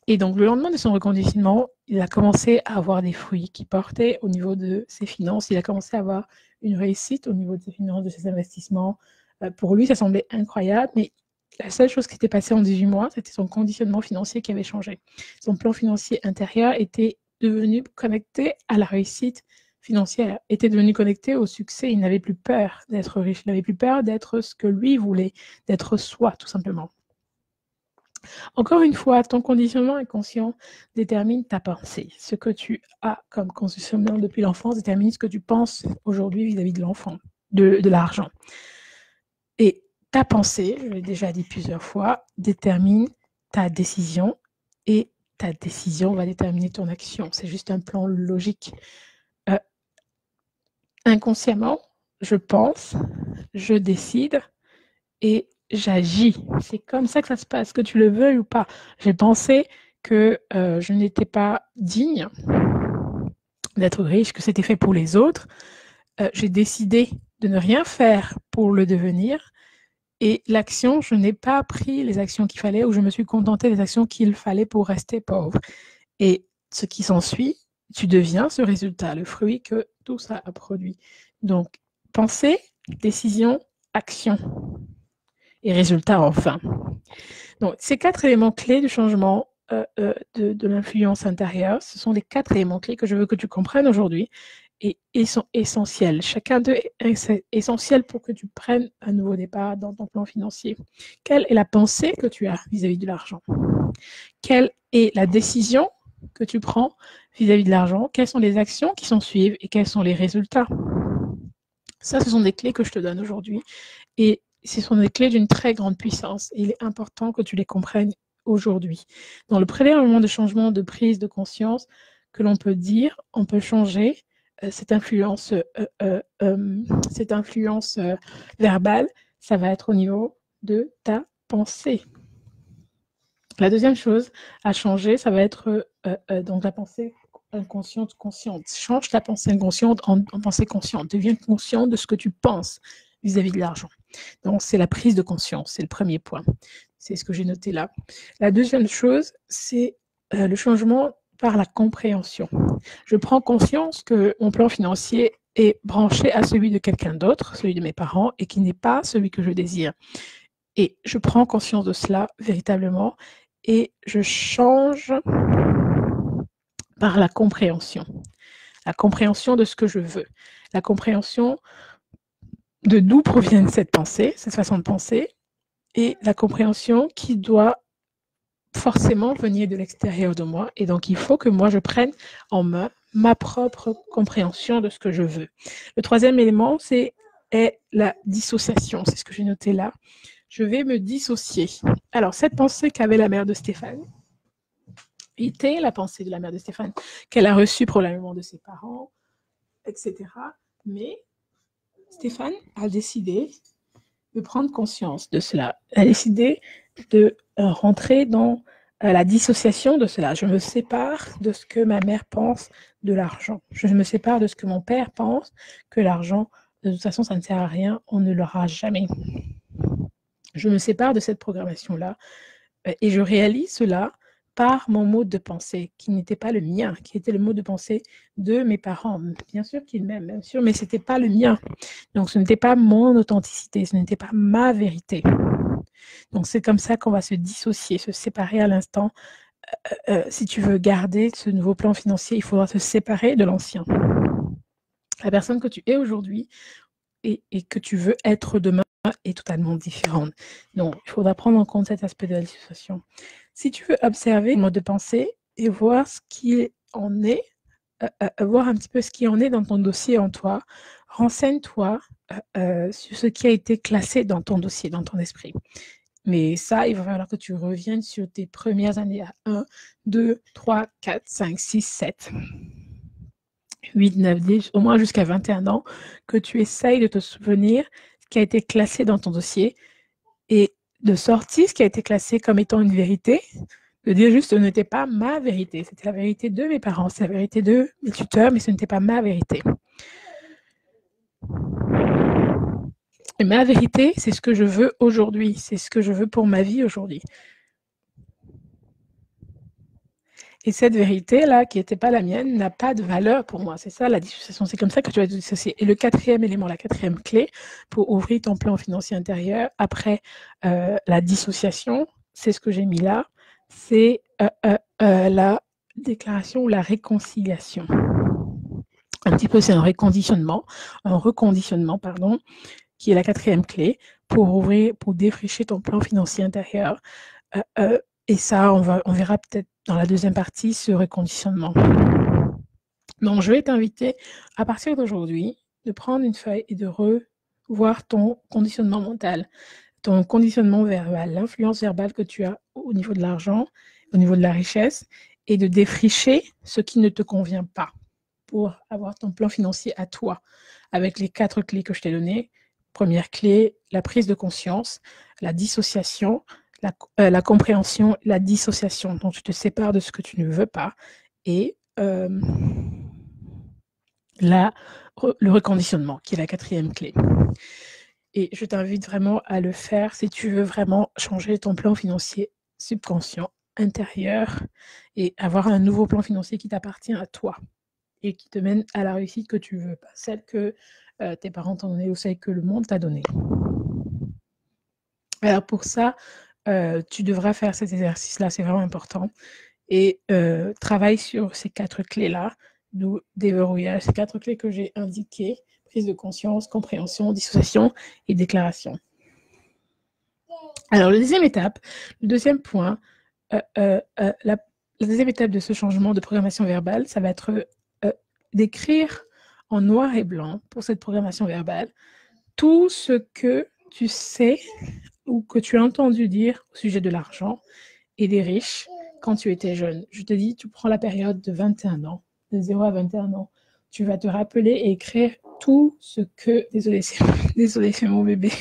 [SPEAKER 1] Et donc, le lendemain de son reconditionnement, il a commencé à avoir des fruits qui portaient au niveau de ses finances. Il a commencé à avoir une réussite au niveau de ses finances, de ses investissements. Pour lui, ça semblait incroyable, mais la seule chose qui était passée en 18 mois, c'était son conditionnement financier qui avait changé. Son plan financier intérieur était devenu connecté à la réussite financière, était devenu connecté au succès. Il n'avait plus peur d'être riche, il n'avait plus peur d'être ce que lui voulait, d'être soi, tout simplement. Encore une fois, ton conditionnement inconscient détermine ta pensée. Ce que tu as comme conditionnement depuis l'enfance détermine ce que tu penses aujourd'hui vis-à-vis de l'enfant, de l'argent. Et ta pensée, je l'ai déjà dit plusieurs fois, détermine ta décision et ta décision va déterminer ton action. C'est juste un plan logique. Inconsciemment, je pense, je décide et j'agis. C'est comme ça que ça se passe, que tu le veuilles ou pas. J'ai pensé que je n'étais pas digne d'être riche, que c'était fait pour les autres. J'ai décidé de ne rien faire pour le devenir. Et l'action, je n'ai pas pris les actions qu'il fallait ou je me suis contentée des actions qu'il fallait pour rester pauvre. Et ce qui s'ensuit, tu deviens ce résultat, le fruit que tout ça a produit. Donc, pensée, décision, action et résultat enfin. Donc, ces 4 éléments clés du changement de l'influence intérieure, ce sont les 4 éléments clés que je veux que tu comprennes aujourd'hui et ils sont essentiels. Chacun d'eux est essentiel pour que tu prennes un nouveau départ dans ton plan financier. Quelle est la pensée que tu as vis-à-vis de l'argent? Quelle est la décision que tu prends vis-à-vis de l'argent? Quelles sont les actions qui s'en suivent et quels sont les résultats? Ça, ce sont des clés que je te donne aujourd'hui et ce sont des clés d'une très grande puissance. Et il est important que tu les comprennes aujourd'hui. Dans le premier moment de changement de prise de conscience que l'on peut dire, on peut changer cette influence verbale. Ça va être au niveau de ta pensée. La deuxième chose à changer, ça va être donc la pensée inconsciente, consciente. Change ta pensée inconsciente en pensée consciente. Deviens conscient de ce que tu penses vis-à-vis de l'argent. Donc, c'est la prise de conscience, c'est le premier point. C'est ce que j'ai noté là. La deuxième chose, c'est le changement par la compréhension. Je prends conscience que mon plan financier est branché à celui de quelqu'un d'autre, celui de mes parents, et qui n'est pas celui que je désire. Et je prends conscience de cela véritablement et je change par la compréhension. La compréhension de ce que je veux. La compréhension de d'où provient cette pensée, cette façon de penser, et la compréhension qui doit forcément venir de l'extérieur de moi. Et donc, il faut que moi, je prenne en main ma propre compréhension de ce que je veux. Le troisième élément, est la dissociation. C'est ce que j'ai noté là. Je vais me dissocier. Alors, cette pensée qu'avait la mère de Stéphane était la pensée de la mère de Stéphane, qu'elle a reçue probablement de ses parents, etc. Mais Stéphane a décidé de prendre conscience de cela. Elle a décidé de rentrer dans la dissociation de cela. Je me sépare de ce que ma mère pense de l'argent. Je me sépare de ce que mon père pense que l'argent, de toute façon, ça ne sert à rien, on ne l'aura jamais. Je me sépare de cette programmation-là et je réalise cela par mon mode de pensée, qui n'était pas le mien, qui était le mode de pensée de mes parents. Bien sûr qu'ils m'aiment, bien sûr, mais ce n'était pas le mien. Donc, ce n'était pas mon authenticité, ce n'était pas ma vérité. Donc, c'est comme ça qu'on va se dissocier, se séparer à l'instant. Si tu veux garder ce nouveau plan financier, il faudra se séparer de l'ancien. La personne que tu es aujourd'hui et que tu veux être demain est totalement différente. Donc, il faudra prendre en compte cet aspect de la dissociation. Si tu veux observer le mode de pensée et voir ce qui en est, voir un petit peu ce qui en est dans ton dossier en toi, renseigne-toi sur ce qui a été classé dans ton dossier, dans ton esprit. Mais ça, il va falloir que tu reviennes sur tes premières années à 1, 2, 3, 4, 5, 6, 7, 8, 9, 10, au moins jusqu'à 21 ans, que tu essayes de te souvenir ce qui a été classé dans ton dossier et de sortir ce qui a été classé comme étant une vérité, de dire juste ce n'était pas ma vérité, c'était la vérité de mes parents, c'est la vérité de mes tuteurs, mais ce n'était pas ma vérité. Et ma vérité, c'est ce que je veux aujourd'hui, c'est ce que je veux pour ma vie aujourd'hui. Et cette vérité-là, qui n'était pas la mienne, n'a pas de valeur pour moi. C'est ça la dissociation. C'est comme ça que tu vas te dissocier. Et le quatrième élément, la quatrième clé pour ouvrir ton plan financier intérieur après la dissociation, c'est ce que j'ai mis là, c'est la déclaration ou la réconciliation. Un petit peu, c'est un reconditionnement, qui est la quatrième clé pour défricher ton plan financier intérieur. Et ça, on verra peut-être dans la deuxième partie ce reconditionnement. Donc, je vais t'inviter à partir d'aujourd'hui de prendre une feuille et de revoir ton conditionnement mental, ton conditionnement verbal, l'influence verbale que tu as au niveau de l'argent, au niveau de la richesse, et de défricher ce qui ne te convient pas pour avoir ton plan financier à toi, avec les 4 clés que je t'ai données. Première clé, la prise de conscience, la dissociation, la compréhension, la dissociation. Donc, tu te sépares de ce que tu ne veux pas et le reconditionnement, qui est la quatrième clé. Et je t'invite vraiment à le faire si tu veux vraiment changer ton plan financier subconscient intérieur et avoir un nouveau plan financier qui t'appartient à toi et qui te mène à la réussite que tu veux, pas celle que tes parents t'ont donnée ou celle que le monde t'a donnée. Alors pour ça, tu devras faire cet exercice-là, c'est vraiment important. Et travaille sur ces 4 clés-là, d'où déverrouillage, ces 4 clés que j'ai indiquées, prise de conscience, compréhension, dissociation et déclaration. Alors, la deuxième point, la deuxième étape de ce changement de programmation verbale, ça va être d'écrire en noir et blanc pour cette programmation verbale tout ce que tu sais ou que tu as entendu dire au sujet de l'argent et des riches quand tu étais jeune. Je te dis, tu prends la période de 21 ans, de 0 à 21 ans. Tu vas te rappeler et écrire tout ce que... Désolée, c'est mon bébé.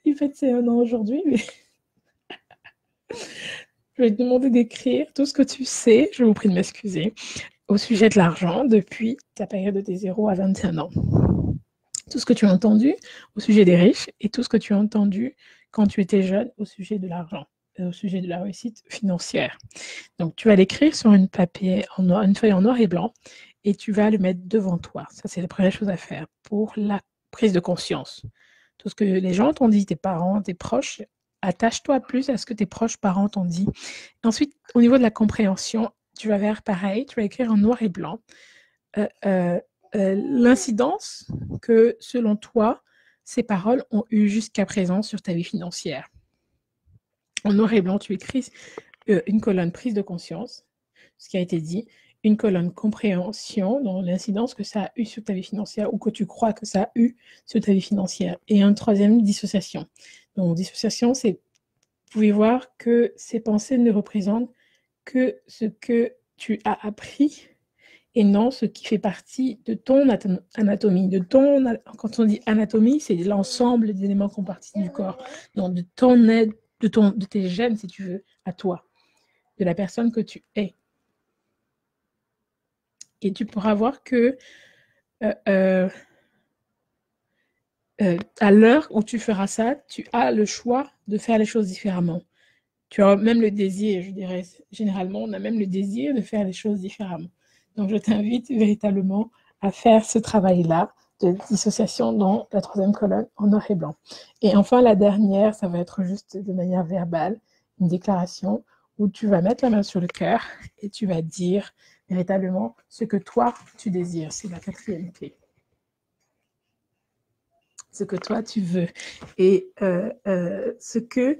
[SPEAKER 1] Il fait ses 1 an aujourd'hui, mais... Je vais te demander d'écrire tout ce que tu sais, je vous prie de m'excuser, au sujet de l'argent depuis ta période de 0 à 21 ans. Tout ce que tu as entendu au sujet des riches et tout ce que tu as entendu quand tu étais jeune au sujet de l'argent, au sujet de la réussite financière. Donc, tu vas l'écrire sur une feuille en noir et blanc et tu vas le mettre devant toi. Ça, c'est la première chose à faire pour la prise de conscience. Tout ce que les gens t'ont dit, tes parents, tes proches, attache-toi plus à ce que tes proches parents t'ont dit. Ensuite, au niveau de la compréhension, tu vas faire pareil, tu vas écrire en noir et blanc l'incidence que, selon toi, ces paroles ont eu jusqu'à présent sur ta vie financière. En noir et blanc, tu écris une colonne prise de conscience, ce qui a été dit, une colonne compréhension, dans l'incidence que ça a eu sur ta vie financière ou que tu crois que ça a eu sur ta vie financière. Et un troisième, dissociation. Donc, dissociation, c'est, vous pouvez voir que ces pensées ne représentent que ce que tu as appris et non ce qui fait partie de ton anatomie. Quand on dit anatomie, c'est l'ensemble des éléments compartis du corps. Donc, de ton aide, de tes gènes, si tu veux, à toi, de la personne que tu es. Et tu pourras voir que à l'heure où tu feras ça, tu as le choix de faire les choses différemment. Tu as même le désir, je dirais, généralement, on a même le désir de faire les choses différemment. Donc, je t'invite véritablement à faire ce travail-là de dissociation dans la troisième colonne en noir et blanc. Et enfin, la dernière, ça va être juste de manière verbale, une déclaration où tu vas mettre la main sur le cœur et tu vas dire véritablement ce que toi, tu désires. C'est la quatrième clé. Ce que toi, tu veux. Et ce que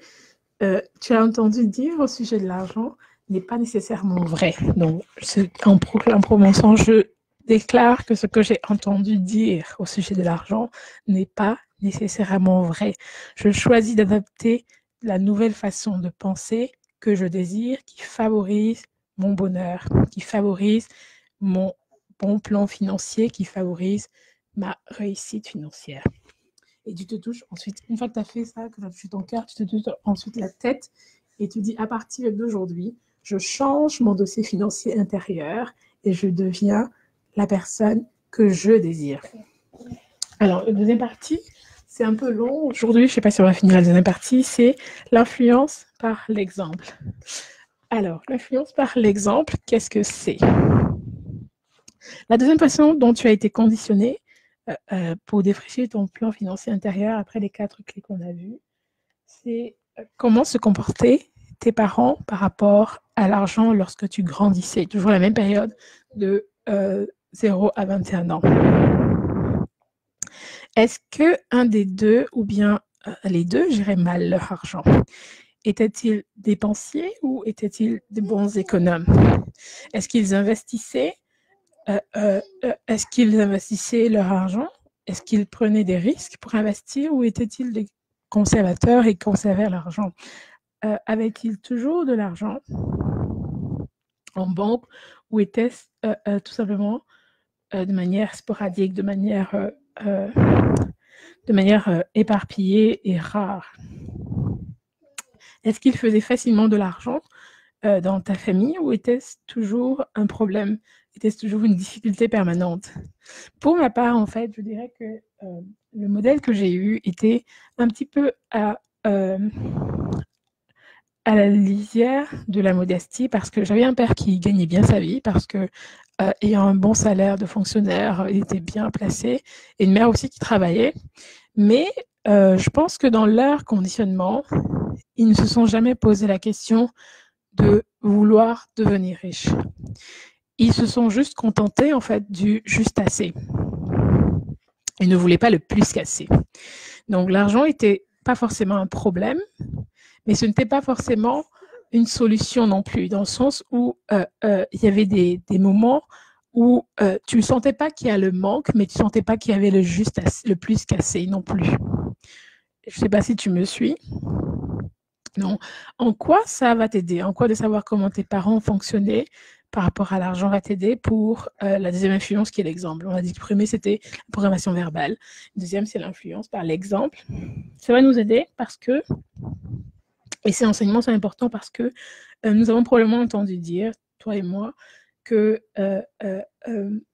[SPEAKER 1] tu as entendu dire au sujet de l'argent n'est pas nécessairement vrai. Donc, en prononçant, je déclare que ce que j'ai entendu dire au sujet de l'argent n'est pas nécessairement vrai. Je choisis d'adopter la nouvelle façon de penser que je désire, qui favorise mon bonheur, qui favorise mon bon plan financier, qui favorise ma réussite financière. Et tu te touches ensuite, une fois que tu as fait ça, que tu as touché ton cœur, tu te touches ensuite la tête et tu dis à partir d'aujourd'hui, je change mon dossier financier intérieur et je deviens la personne que je désire. Alors, la deuxième partie, c'est un peu long. Aujourd'hui, je ne sais pas si on va finir la deuxième partie, c'est l'influence par l'exemple. Alors, l'influence par l'exemple, qu'est-ce que c'est? La deuxième façon dont tu as été conditionné pour défricher ton plan financier intérieur après les 4 clés qu'on a vues, c'est comment se comportaient tes parents par rapport à l'argent lorsque tu grandissais, toujours la même période de 0 à 21 ans. Est-ce qu'un des deux, ou bien les deux, géraient mal leur argent? Étaient-ils dépensiers ou étaient-ils des bons économes? Est-ce qu'ils investissaient leur argent? Est-ce qu'ils prenaient des risques pour investir ou étaient-ils des conservateurs et conservaient l'argent? Avaient-ils toujours de l'argent en banque ou était-ce tout simplement de manière sporadique, de manière éparpillée et rare? Est-ce qu'ils faisaient facilement de l'argent dans ta famille ou était-ce toujours un problème? Était-ce toujours une difficulté permanente? Pour ma part, en fait, je dirais que le modèle que j'ai eu était un petit peu à la lisière de la modestie parce que j'avais un père qui gagnait bien sa vie parce que ayant un bon salaire de fonctionnaire, il était bien placé et une mère aussi qui travaillait. Mais je pense que dans leur conditionnement, ils ne se sont jamais posé la question de vouloir devenir riche. Ils se sont juste contentés en fait du juste assez. Ils ne voulaient pas le plus qu'assez. Donc l'argent n'était pas forcément un problème, mais ce n'était pas forcément une solution non plus, dans le sens où il y avait des moments où tu ne sentais pas qu'il y a le manque, mais tu ne sentais pas qu'il y avait le juste assez, le plus qu'assez non plus. Je ne sais pas si tu me suis. Non. En quoi ça va t'aider? En quoi de savoir comment tes parents fonctionnaient par rapport à l'argent va t'aider pour la deuxième influence qui est l'exemple. On a dit que le premier, c'était la programmation verbale. Le deuxième, c'est l'influence par l'exemple. Ça va nous aider parce que, et ces enseignements sont importants parce que nous avons probablement entendu dire, toi et moi, que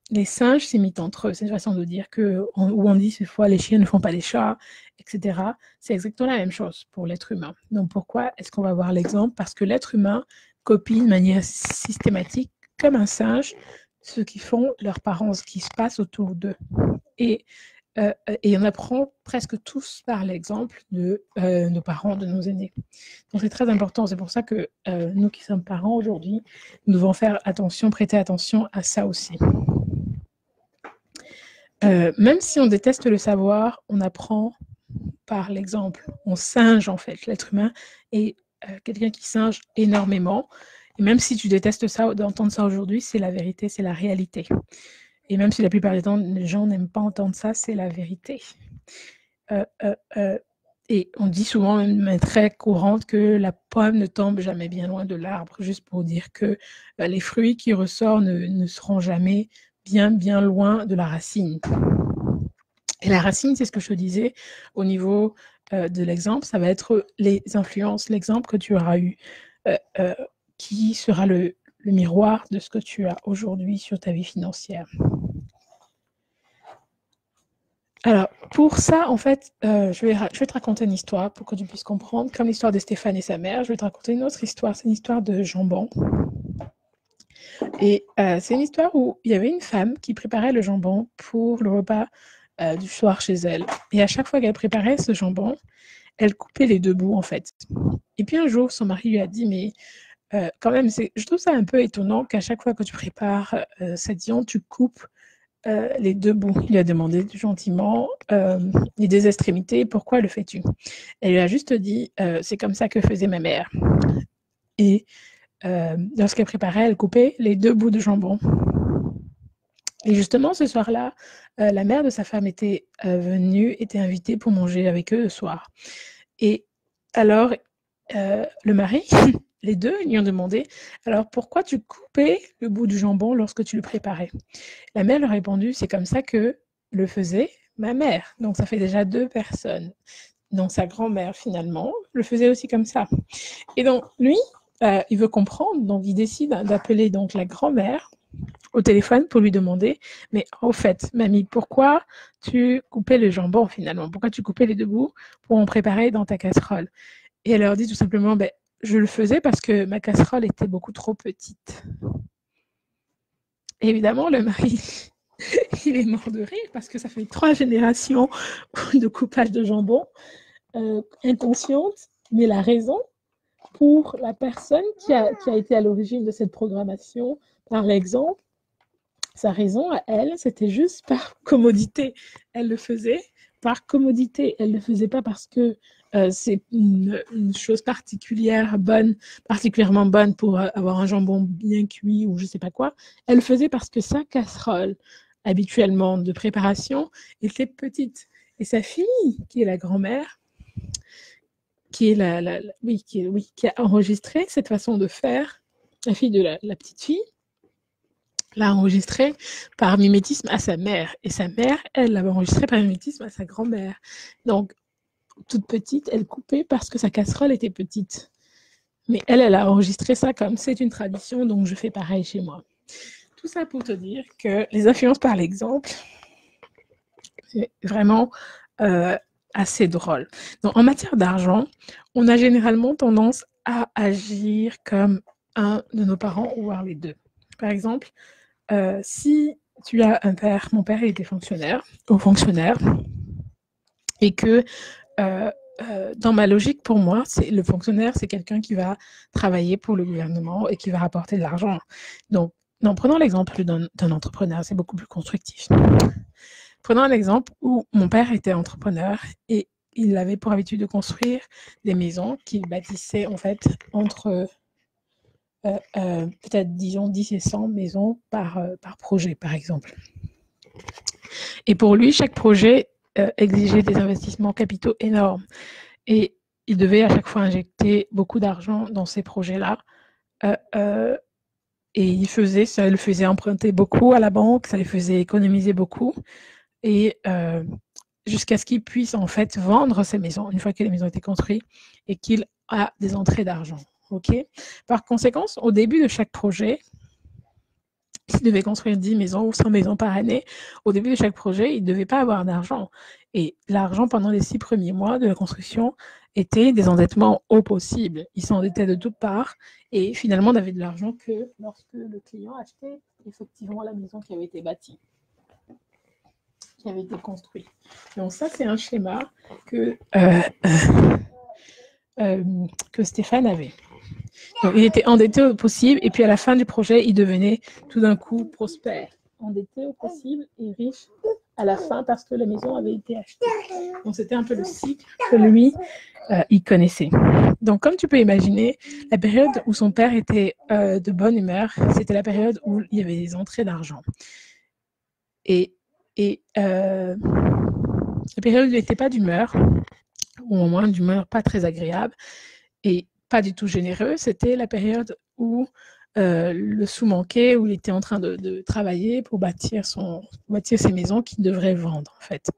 [SPEAKER 1] les singes s'imitent entre eux. C'est une façon de dire où on dit cette fois les chiens ne font pas les chats, etc. C'est exactement la même chose pour l'être humain. Donc pourquoi est-ce qu'on va voir l'exemple? Parce que l'être humain copie de manière systématique, comme un singe, ce qu'ils font leurs parents, ce qui se passe autour d'eux. Et on apprend presque tous par l'exemple de nos parents, de nos aînés. Donc c'est très important. C'est pour ça que nous qui sommes parents aujourd'hui, nous devons faire attention, prêter attention à ça aussi. Même si on déteste le savoir, on apprend par l'exemple. On singe en fait. L'être humain est quelqu'un qui singe énormément. Et même si tu détestes ça, d'entendre ça aujourd'hui, c'est la vérité, c'est la réalité. Et même si la plupart du temps, les gens n'aiment pas entendre ça, c'est la vérité. Et on dit souvent, même très courante, que la pomme ne tombe jamais bien loin de l'arbre, juste pour dire que les fruits qui ressortent ne seront jamais bien loin de la racine. Et la racine, c'est ce que je te disais au niveau de l'exemple, ça va être les influences, l'exemple que tu auras eu, qui sera le miroir de ce que tu as aujourd'hui sur ta vie financière. Alors, pour ça, en fait, je vais te raconter une histoire pour que tu puisses comprendre. Comme l'histoire de Stéphane et sa mère, je vais te raconter une autre histoire. C'est une histoire de jambon. Et c'est une histoire où il y avait une femme qui préparait le jambon pour le repas du soir chez elle. Et à chaque fois qu'elle préparait ce jambon, elle coupait les deux bouts, en fait. Et puis un jour, son mari lui a dit, mais quand même, je trouve ça un peu étonnant qu'à chaque fois que tu prépares cette viande, tu coupes les deux bouts. Il lui a demandé gentiment les deux extrémités, pourquoi le fais-tu? Elle lui a juste dit, c'est comme ça que faisait ma mère. Et lorsqu'elle préparait, elle coupait les deux bouts de jambon. Et justement, ce soir-là, la mère de sa femme était invitée pour manger avec eux le soir. Et alors, le mari, les deux lui ont demandé, alors pourquoi tu coupais le bout du jambon lorsque tu le préparais? La mère leur a répondu, c'est comme ça que le faisait ma mère. Donc ça fait déjà deux personnes. Donc sa grand-mère, finalement, le faisait aussi comme ça. Et donc lui, il veut comprendre, donc il décide d'appeler donc la grand-mère au téléphone pour lui demander, mais en fait, mamie, pourquoi tu coupais le jambon finalement? Pourquoi tu coupais les deux bouts pour en préparer dans ta casserole? Et elle leur dit tout simplement, ben, je le faisais parce que ma casserole était beaucoup trop petite. Et évidemment, le mari, il est mort de rire parce que ça fait 3 générations de coupage de jambon inconsciente, mais la raison pour la personne qui a été à l'origine de cette programmation, par exemple, sa raison à elle, c'était juste par commodité. Elle le faisait par commodité. Elle ne le faisait pas parce que c'est une chose particulièrement bonne pour avoir un jambon bien cuit ou je ne sais pas quoi. Elle le faisait parce que sa casserole, habituellement de préparation, était petite. Et sa fille, qui est la grand-mère, qui a enregistré cette façon de faire, la fille de la petite fille, l'a enregistré par mimétisme à sa mère. Et sa mère, elle l'avait enregistré par mimétisme à sa grand-mère. Donc, toute petite, elle coupait parce que sa casserole était petite. Mais elle a enregistré ça comme c'est une tradition, donc je fais pareil chez moi. Tout ça pour te dire que les influences par l'exemple, c'est vraiment assez drôle. Donc, en matière d'argent, on a généralement tendance à agir comme un de nos parents, voire les deux. Par exemple, si tu as un père, mon père il était fonctionnaire, et que dans ma logique, pour moi, le fonctionnaire, c'est quelqu'un qui va travailler pour le gouvernement et qui va rapporter de l'argent. Donc, prenons l'exemple d'un entrepreneur, c'est beaucoup plus constructif. Prenons un exemple où mon père était entrepreneur et il avait pour habitude de construire des maisons qu'il bâtissait en fait entre peut-être disons 10 et 100 maisons par projet, par exemple. Et pour lui, chaque projet exigeait des investissements capitaux énormes. Et il devait à chaque fois injecter beaucoup d'argent dans ces projets-là. Et ça le faisait emprunter beaucoup à la banque, ça le faisait économiser beaucoup. Et jusqu'à ce qu'il puisse en fait vendre ces maisons, une fois que les maisons étaient construites, et qu'il a des entrées d'argent. Okay. Par conséquent, au début de chaque projet, s'il devait construire 10 maisons ou 100 maisons par année, au début de chaque projet, il ne devait pas avoir d'argent. Et l'argent, pendant les 6 premiers mois de la construction, était des endettements au possible. Il s'endettait de toutes parts et finalement n'avait de l'argent que lorsque le client achetait effectivement la maison qui avait été bâtie, qui avait été construite. Donc ça, c'est un schéma que Stéphane avait. Donc, il était endetté au possible et puis à la fin du projet, il devenait tout d'un coup prospère. Endetté au possible et riche à la fin parce que la maison avait été achetée. Donc, c'était un peu le cycle que lui, il connaissait. Donc, comme tu peux imaginer, la période où son père était de bonne humeur, c'était la période où il y avait des entrées d'argent. Et la période où il n'était pas d'humeur, ou au moins d'humeur pas très agréable, et pas du tout généreux, c'était la période où le sou manquait, où il était en train de travailler pour bâtir ses maisons qu'il devrait vendre, en fait.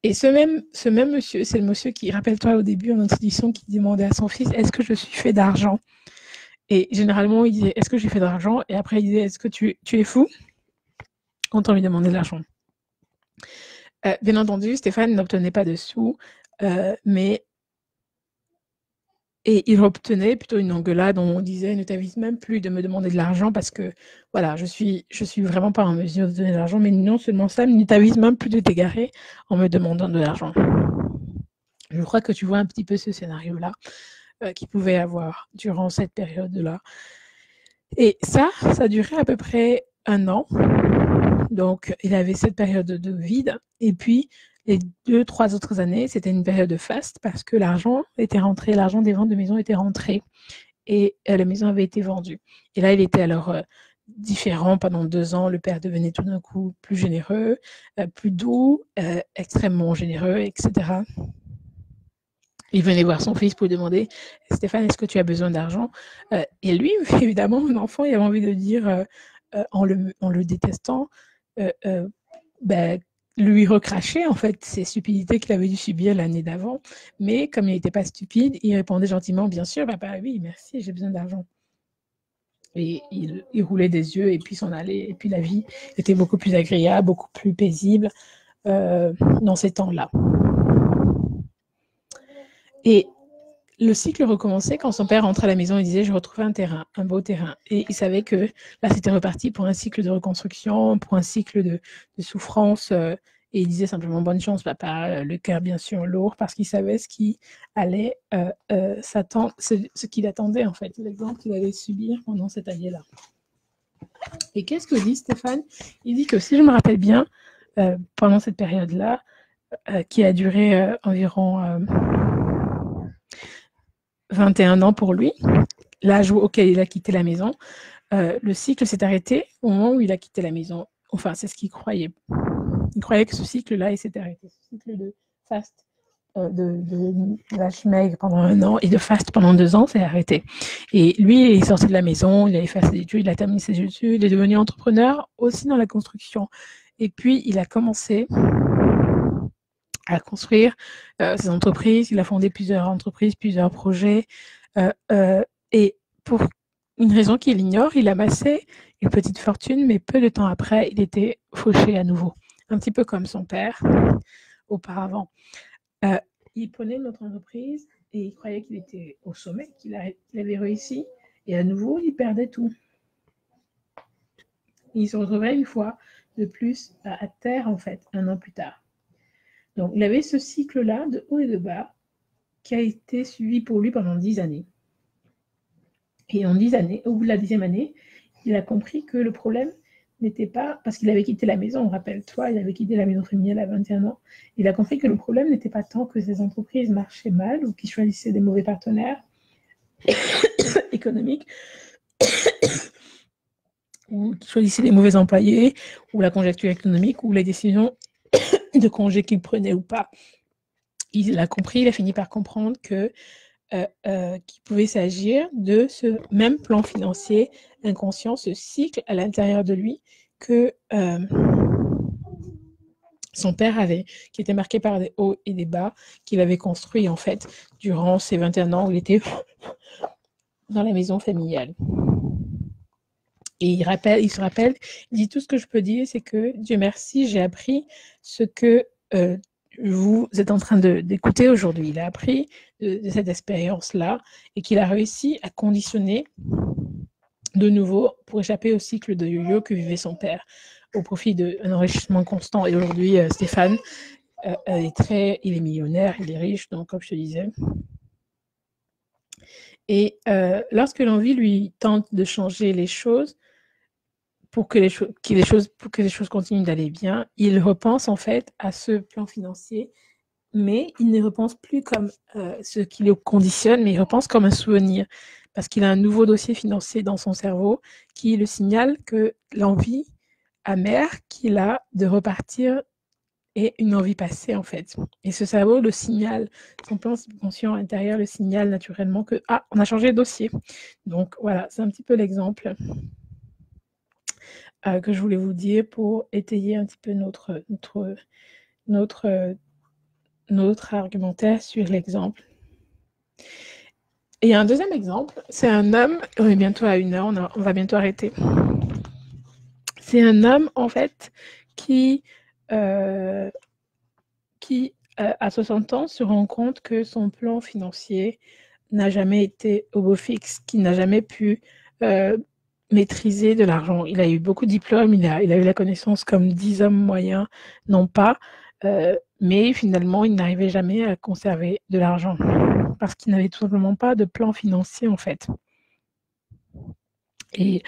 [SPEAKER 1] Et ce même monsieur, c'est le monsieur qui, rappelle-toi au début, en introduction, qui demandait à son fils, est-ce que je suis fait d'argent? Et généralement, il disait, est-ce que j'ai fait d'argent? Et après, il disait, est-ce que tu es fou? Quand on lui demandait de l'argent. Bien entendu, Stéphane n'obtenait pas de sous, et il obtenait plutôt une engueulade. On disait, ne t'avise même plus de me demander de l'argent parce que, voilà, je suis vraiment pas en mesure de donner de l'argent. Mais non seulement ça, mais ne t'avise même plus de t'égarer en me demandant de l'argent. Je crois que tu vois un petit peu ce scénario-là qu'il pouvait avoir durant cette période-là. Et ça durait à peu près 1 an. Donc, il avait cette période de vide. Et puis, les 2-3 autres années, c'était une période de faste parce que l'argent était rentré, l'argent des ventes de maisons était rentré et la maison avait été vendue. Et là, il était alors différent pendant 2 ans. Le père devenait tout d'un coup plus généreux, plus doux, extrêmement généreux, etc. Il venait voir son fils pour lui demander « Stéphane, est-ce que tu as besoin d'argent ?» Et lui, évidemment, mon enfant, il avait envie de dire, en le détestant, lui recracher en fait ces stupidités qu'il avait dû subir l'année d'avant. Mais comme il n'était pas stupide, il répondait gentiment, bien sûr, papa, oui, merci, j'ai besoin d'argent. Et il roulait des yeux et puis s'en allait. Et puis la vie était beaucoup plus agréable, beaucoup plus paisible dans ces temps-là. Et le cycle recommençait quand son père rentrait à la maison et disait « je retrouve un terrain, un beau terrain ». Et il savait que là, c'était reparti pour un cycle de reconstruction, pour un cycle de souffrance. Et il disait simplement « bonne chance, papa », le cœur bien sûr lourd, parce qu'il savait ce qui allait s'attendre, ce qu'il attendait en fait, l'exemple qu'il allait subir pendant cette année-là. Et qu'est-ce que dit Stéphane? Il dit que si je me rappelle bien, pendant cette période-là, qui a duré environ 21 ans pour lui, l'âge auquel il a quitté la maison, le cycle s'est arrêté au moment où il a quitté la maison. Enfin, c'est ce qu'il croyait. Il croyait que ce cycle-là, il s'était arrêté. Ce cycle de fast, de lâche maigre pendant 1 an et de fast pendant 2 ans, s'est arrêté. Et lui, il est sorti de la maison, il avait fait ses études, il a terminé ses études, il est devenu entrepreneur aussi dans la construction. Et puis, il a commencé à construire ses entreprises. Il a fondé plusieurs entreprises, plusieurs projets. Et pour une raison qu'il ignore, il amassait une petite fortune, mais peu de temps après, il était fauché à nouveau. un petit peu comme son père auparavant. Il prenait notre entreprise et il croyait qu'il était au sommet, qu'il avait réussi. Et à nouveau, il perdait tout. Il se retrouvait une fois de plus à terre, en fait, 1 an plus tard. Donc, il avait ce cycle-là de haut et de bas qui a été suivi pour lui pendant 10 années. Et en 10 années, au bout de la 10e année, il a compris que le problème n'était pas, parce qu'il avait quitté la maison, rappelle-toi, il avait quitté la maison familiale à 21 ans, il a compris que le problème n'était pas tant que ces entreprises marchaient mal ou qu'ils choisissaient des mauvais partenaires économiques, ou qu'ils choisissaient des mauvais employés, ou la conjoncture économique, ou les décisions de congés qu'il prenait ou pas. Il a compris, il a fini par comprendre que qu'il pouvait s'agir de ce même plan financier inconscient, ce cycle à l'intérieur de lui que son père avait, qui était marqué par des hauts et des bas, qu'il avait construit en fait durant ses 21 ans où il était dans la maison familiale. Et il se rappelle, il dit tout ce que je peux dire, c'est que Dieu merci, j'ai appris ce que vous êtes en train d'écouter aujourd'hui. Il a appris de cette expérience-là et qu'il a réussi à conditionner de nouveau pour échapper au cycle de yo-yo que vivait son père au profit d'un enrichissement constant. Et aujourd'hui, Stéphane il est millionnaire, il est riche, donc comme je te disais. Et lorsque l'envie lui tente de changer les choses, pour que les choses continuent d'aller bien, il repense en fait à ce plan financier, mais il ne repense plus comme ce qui le conditionne, mais il repense comme un souvenir, parce qu'il a un nouveau dossier financier dans son cerveau qui le signale que l'envie amère qu'il a de repartir est une envie passée en fait. Et ce cerveau le signale, son plan subconscient intérieur le signale naturellement que on a changé de dossier. Donc voilà, c'est un petit peu l'exemple que je voulais vous dire pour étayer un petit peu notre argumentaire sur l'exemple. Et un deuxième exemple, c'est un homme, on est bientôt à 1 heure, on va bientôt arrêter. C'est un homme en fait qui à 60 ans se rend compte que son plan financier n'a jamais été au beau fixe, qu'il n'a jamais pu maîtriser de l'argent. Il a eu beaucoup de diplômes, il a eu la connaissance comme 10 hommes moyens, non pas, mais finalement, il n'arrivait jamais à conserver de l'argent parce qu'il n'avait tout simplement pas de plan financier en fait. Et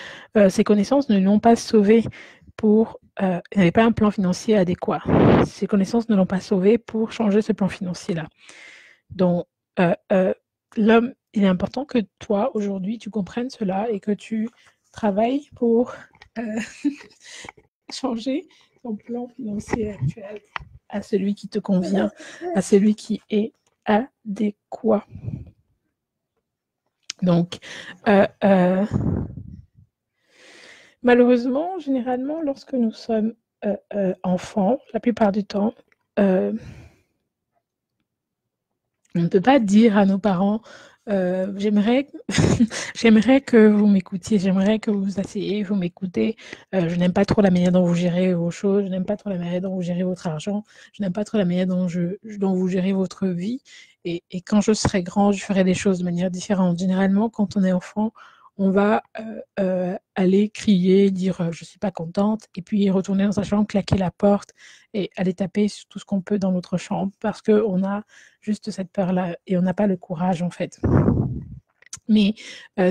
[SPEAKER 1] ses connaissances ne l'ont pas sauvé pour... il n'avait pas un plan financier adéquat. Ses connaissances ne l'ont pas sauvé pour changer ce plan financier-là. Donc, l'homme, il est important que toi, aujourd'hui, tu comprennes cela et que tu travailles pour changer ton plan financier actuel à celui qui te convient, à celui qui est adéquat. Donc, malheureusement, généralement, lorsque nous sommes enfants, la plupart du temps, on ne peut pas dire à nos parents j'aimerais que vous m'écoutiez, j'aimerais que vous vous asseyez, vous m'écoutez. Je n'aime pas trop la manière dont vous gérez vos choses, je n'aime pas trop la manière dont vous gérez votre argent, je n'aime pas trop la manière dont vous gérez votre vie. Et quand je serai grand, je ferai des choses de manière différente. Généralement, quand on est enfant, on va aller crier, dire je suis pas contente, et puis retourner dans sa chambre, claquer la porte et aller taper sur tout ce qu'on peut dans notre chambre parce qu'on a juste cette peur-là et on n'a pas le courage en fait. Mais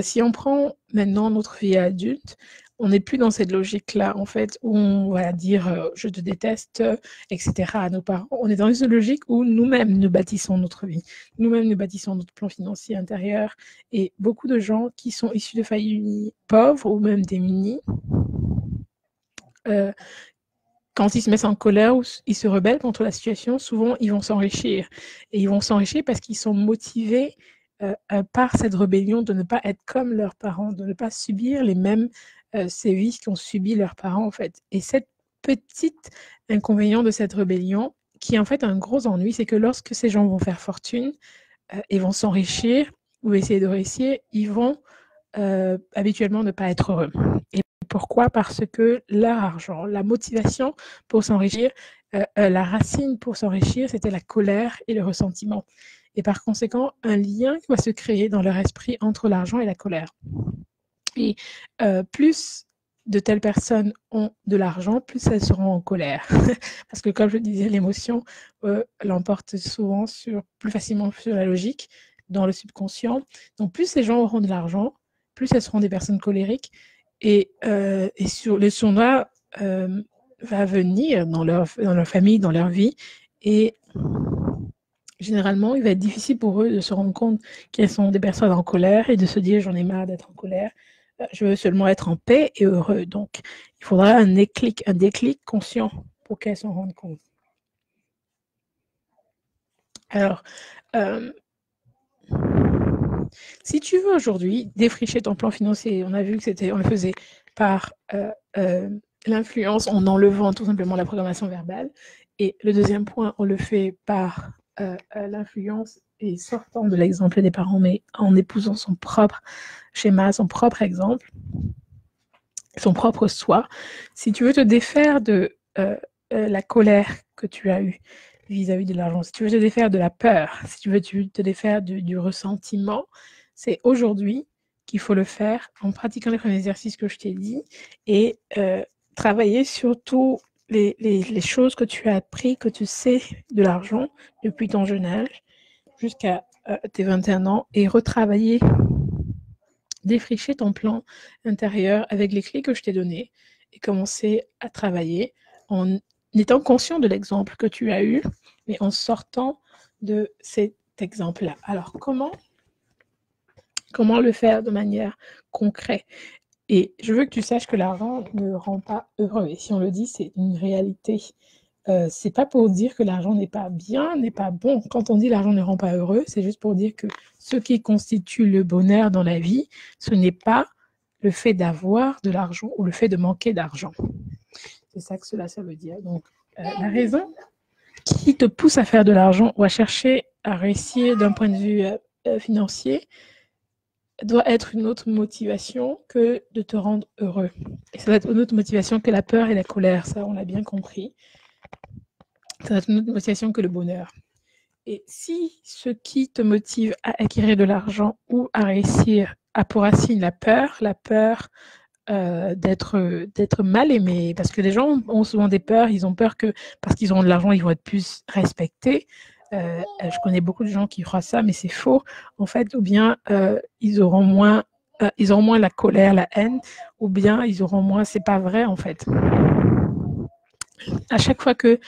[SPEAKER 1] si on prend maintenant notre vie adulte, on n'est plus dans cette logique-là, en fait, où on va dire je te déteste, etc. à nos parents. On est dans une logique où nous-mêmes nous bâtissons notre vie, nous-mêmes nous bâtissons notre plan financier intérieur. Et beaucoup de gens qui sont issus de familles pauvres ou même démunies, quand ils se mettent en colère ou ils se rebellent contre la situation, souvent ils vont s'enrichir. Et ils vont s'enrichir parce qu'ils sont motivés par cette rébellion de ne pas être comme leurs parents, de ne pas subir les mêmes sévices qu'ont subi leurs parents en fait. Et cette petite inconvénient de cette rébellion, qui est en fait un gros ennui, c'est que lorsque ces gens vont faire fortune et vont s'enrichir ou essayer de réussir, ils vont habituellement ne pas être heureux. Et Pourquoi? Parce que leur argent, la motivation pour s'enrichir, la racine pour s'enrichir, c'était la colère et le ressentiment. Et par conséquent, un lien va se créer dans leur esprit entre l'argent et la colère. Et plus de telles personnes ont de l'argent, plus elles seront en colère. Parce que comme je disais, l'émotion l'emporte souvent plus facilement sur la logique, dans le subconscient. Donc plus ces gens auront de l'argent, plus elles seront des personnes colériques. Et sur le surnois va venir dans leur famille, dans leur vie. Et généralement, il va être difficile pour eux de se rendre compte qu'elles sont des personnes en colère et de se dire « j'en ai marre d'être en colère, je veux seulement être en paix et heureux ». Donc, il faudra un déclic conscient pour qu'elles s'en rendent compte. Alors, si tu veux aujourd'hui défricher ton plan financier, on a vu que on le faisait par l'influence en enlevant tout simplement la programmation verbale. Et le deuxième point, on le fait par l'influence et sortant de l'exemple des parents, mais en épousant son propre schéma, son propre exemple, son propre soi. Si tu veux te défaire de la colère que tu as eue vis-à-vis de l'argent, si tu veux te défaire de la peur, si tu veux te défaire du ressentiment, c'est aujourd'hui qu'il faut le faire en pratiquant les premiers exercices que je t'ai dit et travailler sur tous les choses que tu as appris, que tu sais de l'argent depuis ton jeune âge jusqu'à tes 21 ans et retravailler, défricher ton plan intérieur avec les clés que je t'ai données et commencer à travailler en étant conscient de l'exemple que tu as eu, mais en sortant de cet exemple-là. Alors, comment le faire de manière concrète? Et je veux que tu saches que l'argent ne rend pas heureux. Et si on le dit, c'est une réalité. C'est pas pour dire que l'argent n'est pas bien, n'est pas bon. Quand on dit l'argent ne rend pas heureux, c'est juste pour dire que ce qui constitue le bonheur dans la vie, ce n'est pas le fait d'avoir de l'argent ou le fait de manquer d'argent. C'est ça que ça veut dire. Donc, la raison qui te pousse à faire de l'argent ou à chercher à réussir d'un point de vue financier doit être une autre motivation que de te rendre heureux. Et ça doit être une autre motivation que la peur et la colère. Ça, on l'a bien compris. Ça doit être une autre motivation que le bonheur. Et si ce qui te motive à acquérir de l'argent ou à réussir a pour racine la peur d'être mal aimé, parce que les gens ont souvent des peurs, ils ont peur que parce qu'ils auront de l'argent, ils vont être plus respectés. Je connais beaucoup de gens qui croient ça, mais c'est faux, en fait, ou bien ils auront moins la colère, la haine, ou bien ils auront moins, c'est pas vrai en fait. À chaque fois que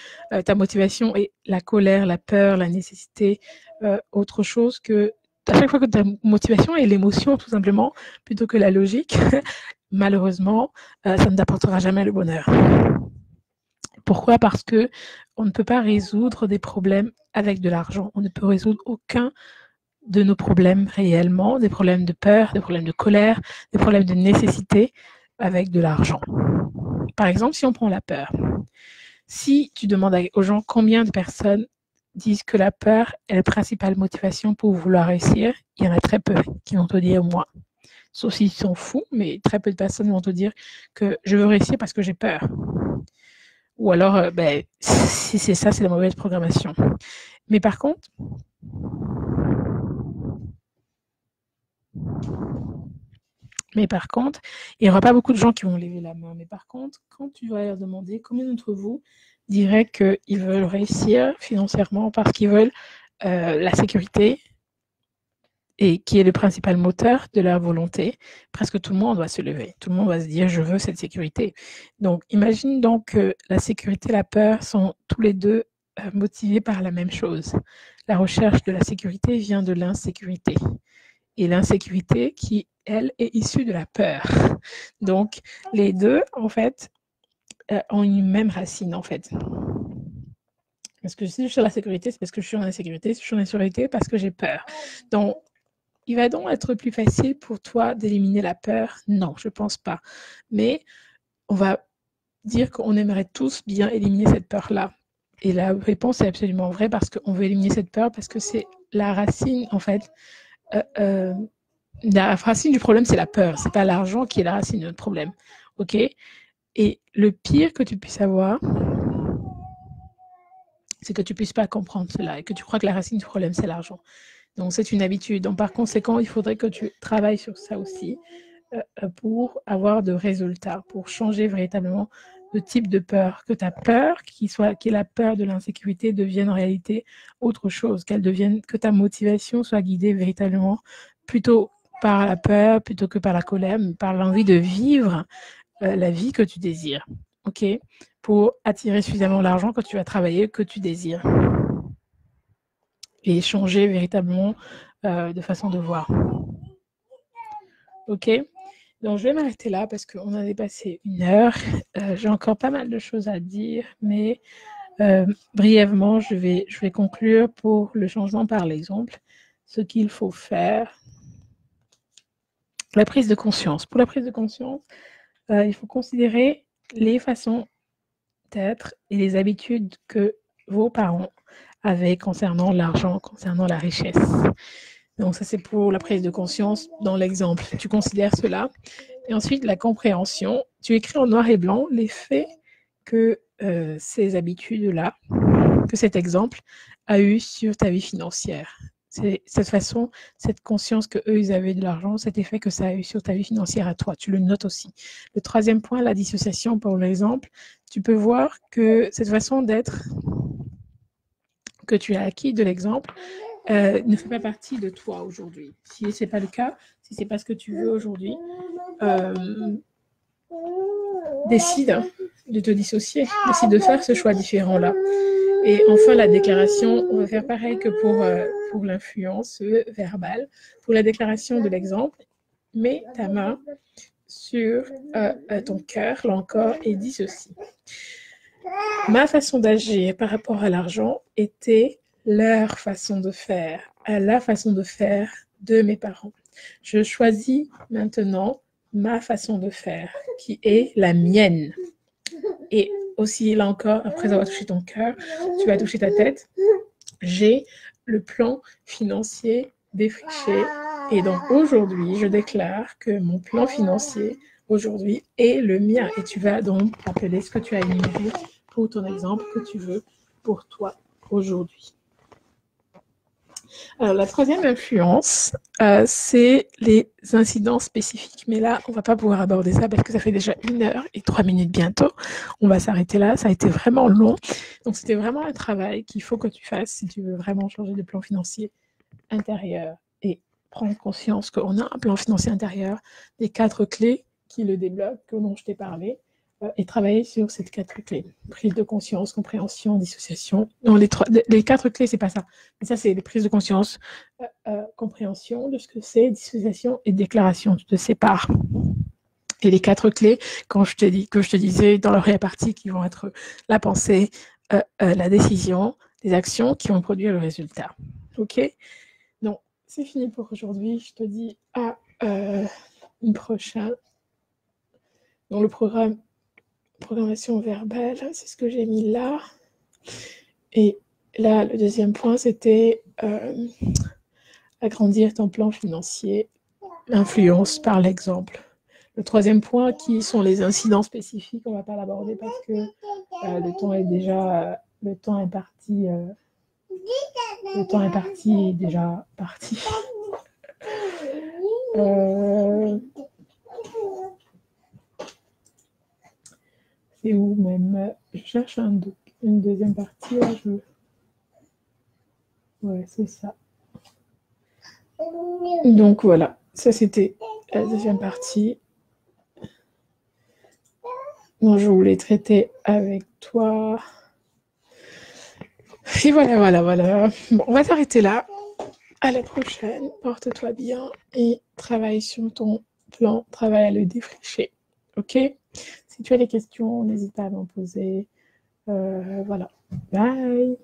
[SPEAKER 1] ta motivation est la colère, la peur, la nécessité, autre chose que à chaque fois que ta motivation est l'émotion tout simplement, plutôt que la logique, malheureusement, ça ne t'apportera jamais le bonheur. Pourquoi? Parce que on ne peut pas résoudre des problèmes avec de l'argent. On ne peut résoudre aucun de nos problèmes réellement, des problèmes de peur, des problèmes de colère, des problèmes de nécessité avec de l'argent. Par exemple, si on prend la peur. Si tu demandes aux gens combien de personnes disent que la peur est la principale motivation pour vouloir réussir, il y en a très peu qui vont te dire moi. Sauf s'ils sont fous, mais très peu de personnes vont te dire que je veux réussir parce que j'ai peur. Ou alors, si c'est ça, c'est la mauvaise programmation. Mais par contre, il n'y aura pas beaucoup de gens qui vont lever la main. Mais par contre, quand tu vas leur demander combien d'entre vous diraient qu'ils veulent réussir financièrement parce qu'ils veulent la sécurité et qui est le principal moteur de leur volonté, presque tout le monde va se lever. Tout le monde va se dire, je veux cette sécurité. Donc, imagine donc que la sécurité et la peur sont tous les deux motivés par la même chose. La recherche de la sécurité vient de l'insécurité. Et l'insécurité qui, elle, est issue de la peur. Donc, les deux, en fait, ont une même racine, en fait. Parce que si je suis sur la sécurité, c'est parce que je suis en insécurité. Si je suis en insécurité, parce que j'ai peur. Donc, il va donc être plus facile pour toi d'éliminer la peur? Non, je ne pense pas. Mais on va dire qu'on aimerait tous bien éliminer cette peur-là. Et la réponse est absolument vraie parce qu'on veut éliminer cette peur parce que c'est la racine, en fait. La racine du problème, c'est la peur. Ce n'est pas l'argent qui est la racine de notre problème. ok? Et le pire que tu puisses avoir, c'est que tu ne puisses pas comprendre cela et que tu crois que la racine du problème, c'est l'argent. Donc, c'est une habitude. Donc, par conséquent, il faudrait que tu travailles sur ça aussi pour avoir de résultats, pour changer véritablement le type de peur, que ta peur, qui est la peur de l'insécurité, devienne en réalité autre chose, que ta motivation soit guidée véritablement plutôt par la peur, plutôt que par la colère, mais par l'envie de vivre la vie que tu désires, ok? Pour attirer suffisamment l'argent que tu vas travailler, que tu désires. Et changer véritablement de façon de voir. Ok? Donc, je vais m'arrêter là parce qu'on a dépassé 1 heure. J'ai encore pas mal de choses à dire, mais brièvement, je vais conclure pour le changement par l'exemple. Ce qu'il faut faire. La prise de conscience. Pour la prise de conscience, il faut considérer les façons d'être et les habitudes que vos parents avaient concernant l'argent, concernant la richesse. Donc, ça, c'est pour la prise de conscience dans l'exemple. Tu considères cela. Et ensuite, la compréhension. Tu écris en noir et blanc les faits que ces habitudes-là, que cet exemple a eu sur ta vie financière. C'est cette façon, cette conscience que eux ils avaient de l'argent, cet effet que ça a eu sur ta vie financière à toi. Tu le notes aussi. Le troisième point, la dissociation pour l'exemple. Tu peux voir que cette façon d'être que tu as acquis de l'exemple ne fait pas partie de toi aujourd'hui. Si ce n'est pas le cas, si ce n'est pas ce que tu veux aujourd'hui, décide de te dissocier, décide de faire ce choix différent-là. Et enfin, la déclaration, on va faire pareil que pour l'influence verbale. Pour la déclaration de l'exemple, mets ta main sur ton cœur, là encore, et dis ceci. Ma façon d'agir par rapport à l'argent était leur façon de faire, à la façon de faire de mes parents. Je choisis maintenant ma façon de faire, qui est la mienne. Et aussi, là encore, après avoir touché ton cœur, tu vas toucher ta tête. J'ai le plan financier défriché. Et donc, aujourd'hui, je déclare que mon plan financier, aujourd'hui, est le mien. Et tu vas donc appeler ce que tu as énuméré pour ton exemple que tu veux pour toi aujourd'hui. Alors, la troisième influence, c'est les incidents spécifiques. Mais là, on ne va pas pouvoir aborder ça parce que ça fait déjà 1 heure et 3 minutes bientôt. On va s'arrêter là. Ça a été vraiment long. Donc, c'était vraiment un travail qu'il faut que tu fasses si tu veux vraiment changer de plan financier intérieur et prendre conscience qu'on a un plan financier intérieur, des 4 clés qui le débloquent, dont je t'ai parlé, et travailler sur ces 4 clés. Prise de conscience, compréhension, dissociation. Non, les 4 clés, c'est pas ça. Mais ça, c'est les prises de conscience, compréhension de ce que c'est, dissociation et déclaration. Tu te sépares. Et les 4 clés, que je te disais dans leur répartie, qui vont être la pensée, la décision, les actions qui vont produire le résultat. OK? Donc, c'est fini pour aujourd'hui. Je te dis à une prochaine. Dans le programmation verbale, c'est ce que j'ai mis là. Et là, le deuxième point, c'était agrandir ton plan financier, l'influence par l'exemple. Le troisième point, qui sont les incidents spécifiques, on ne va pas l'aborder parce que le temps est parti. Le temps est parti, déjà parti. C'est où même? Je cherche une deuxième partie. Là, ouais, c'est ça. Donc voilà, ça c'était la deuxième partie dont je voulais traiter avec toi. Et voilà. Bon, on va s'arrêter là. À la prochaine. Porte-toi bien et travaille sur ton plan. Travaille à le défricher. Ok? Si tu as des questions, n'hésite pas à m'en poser. Voilà. Bye.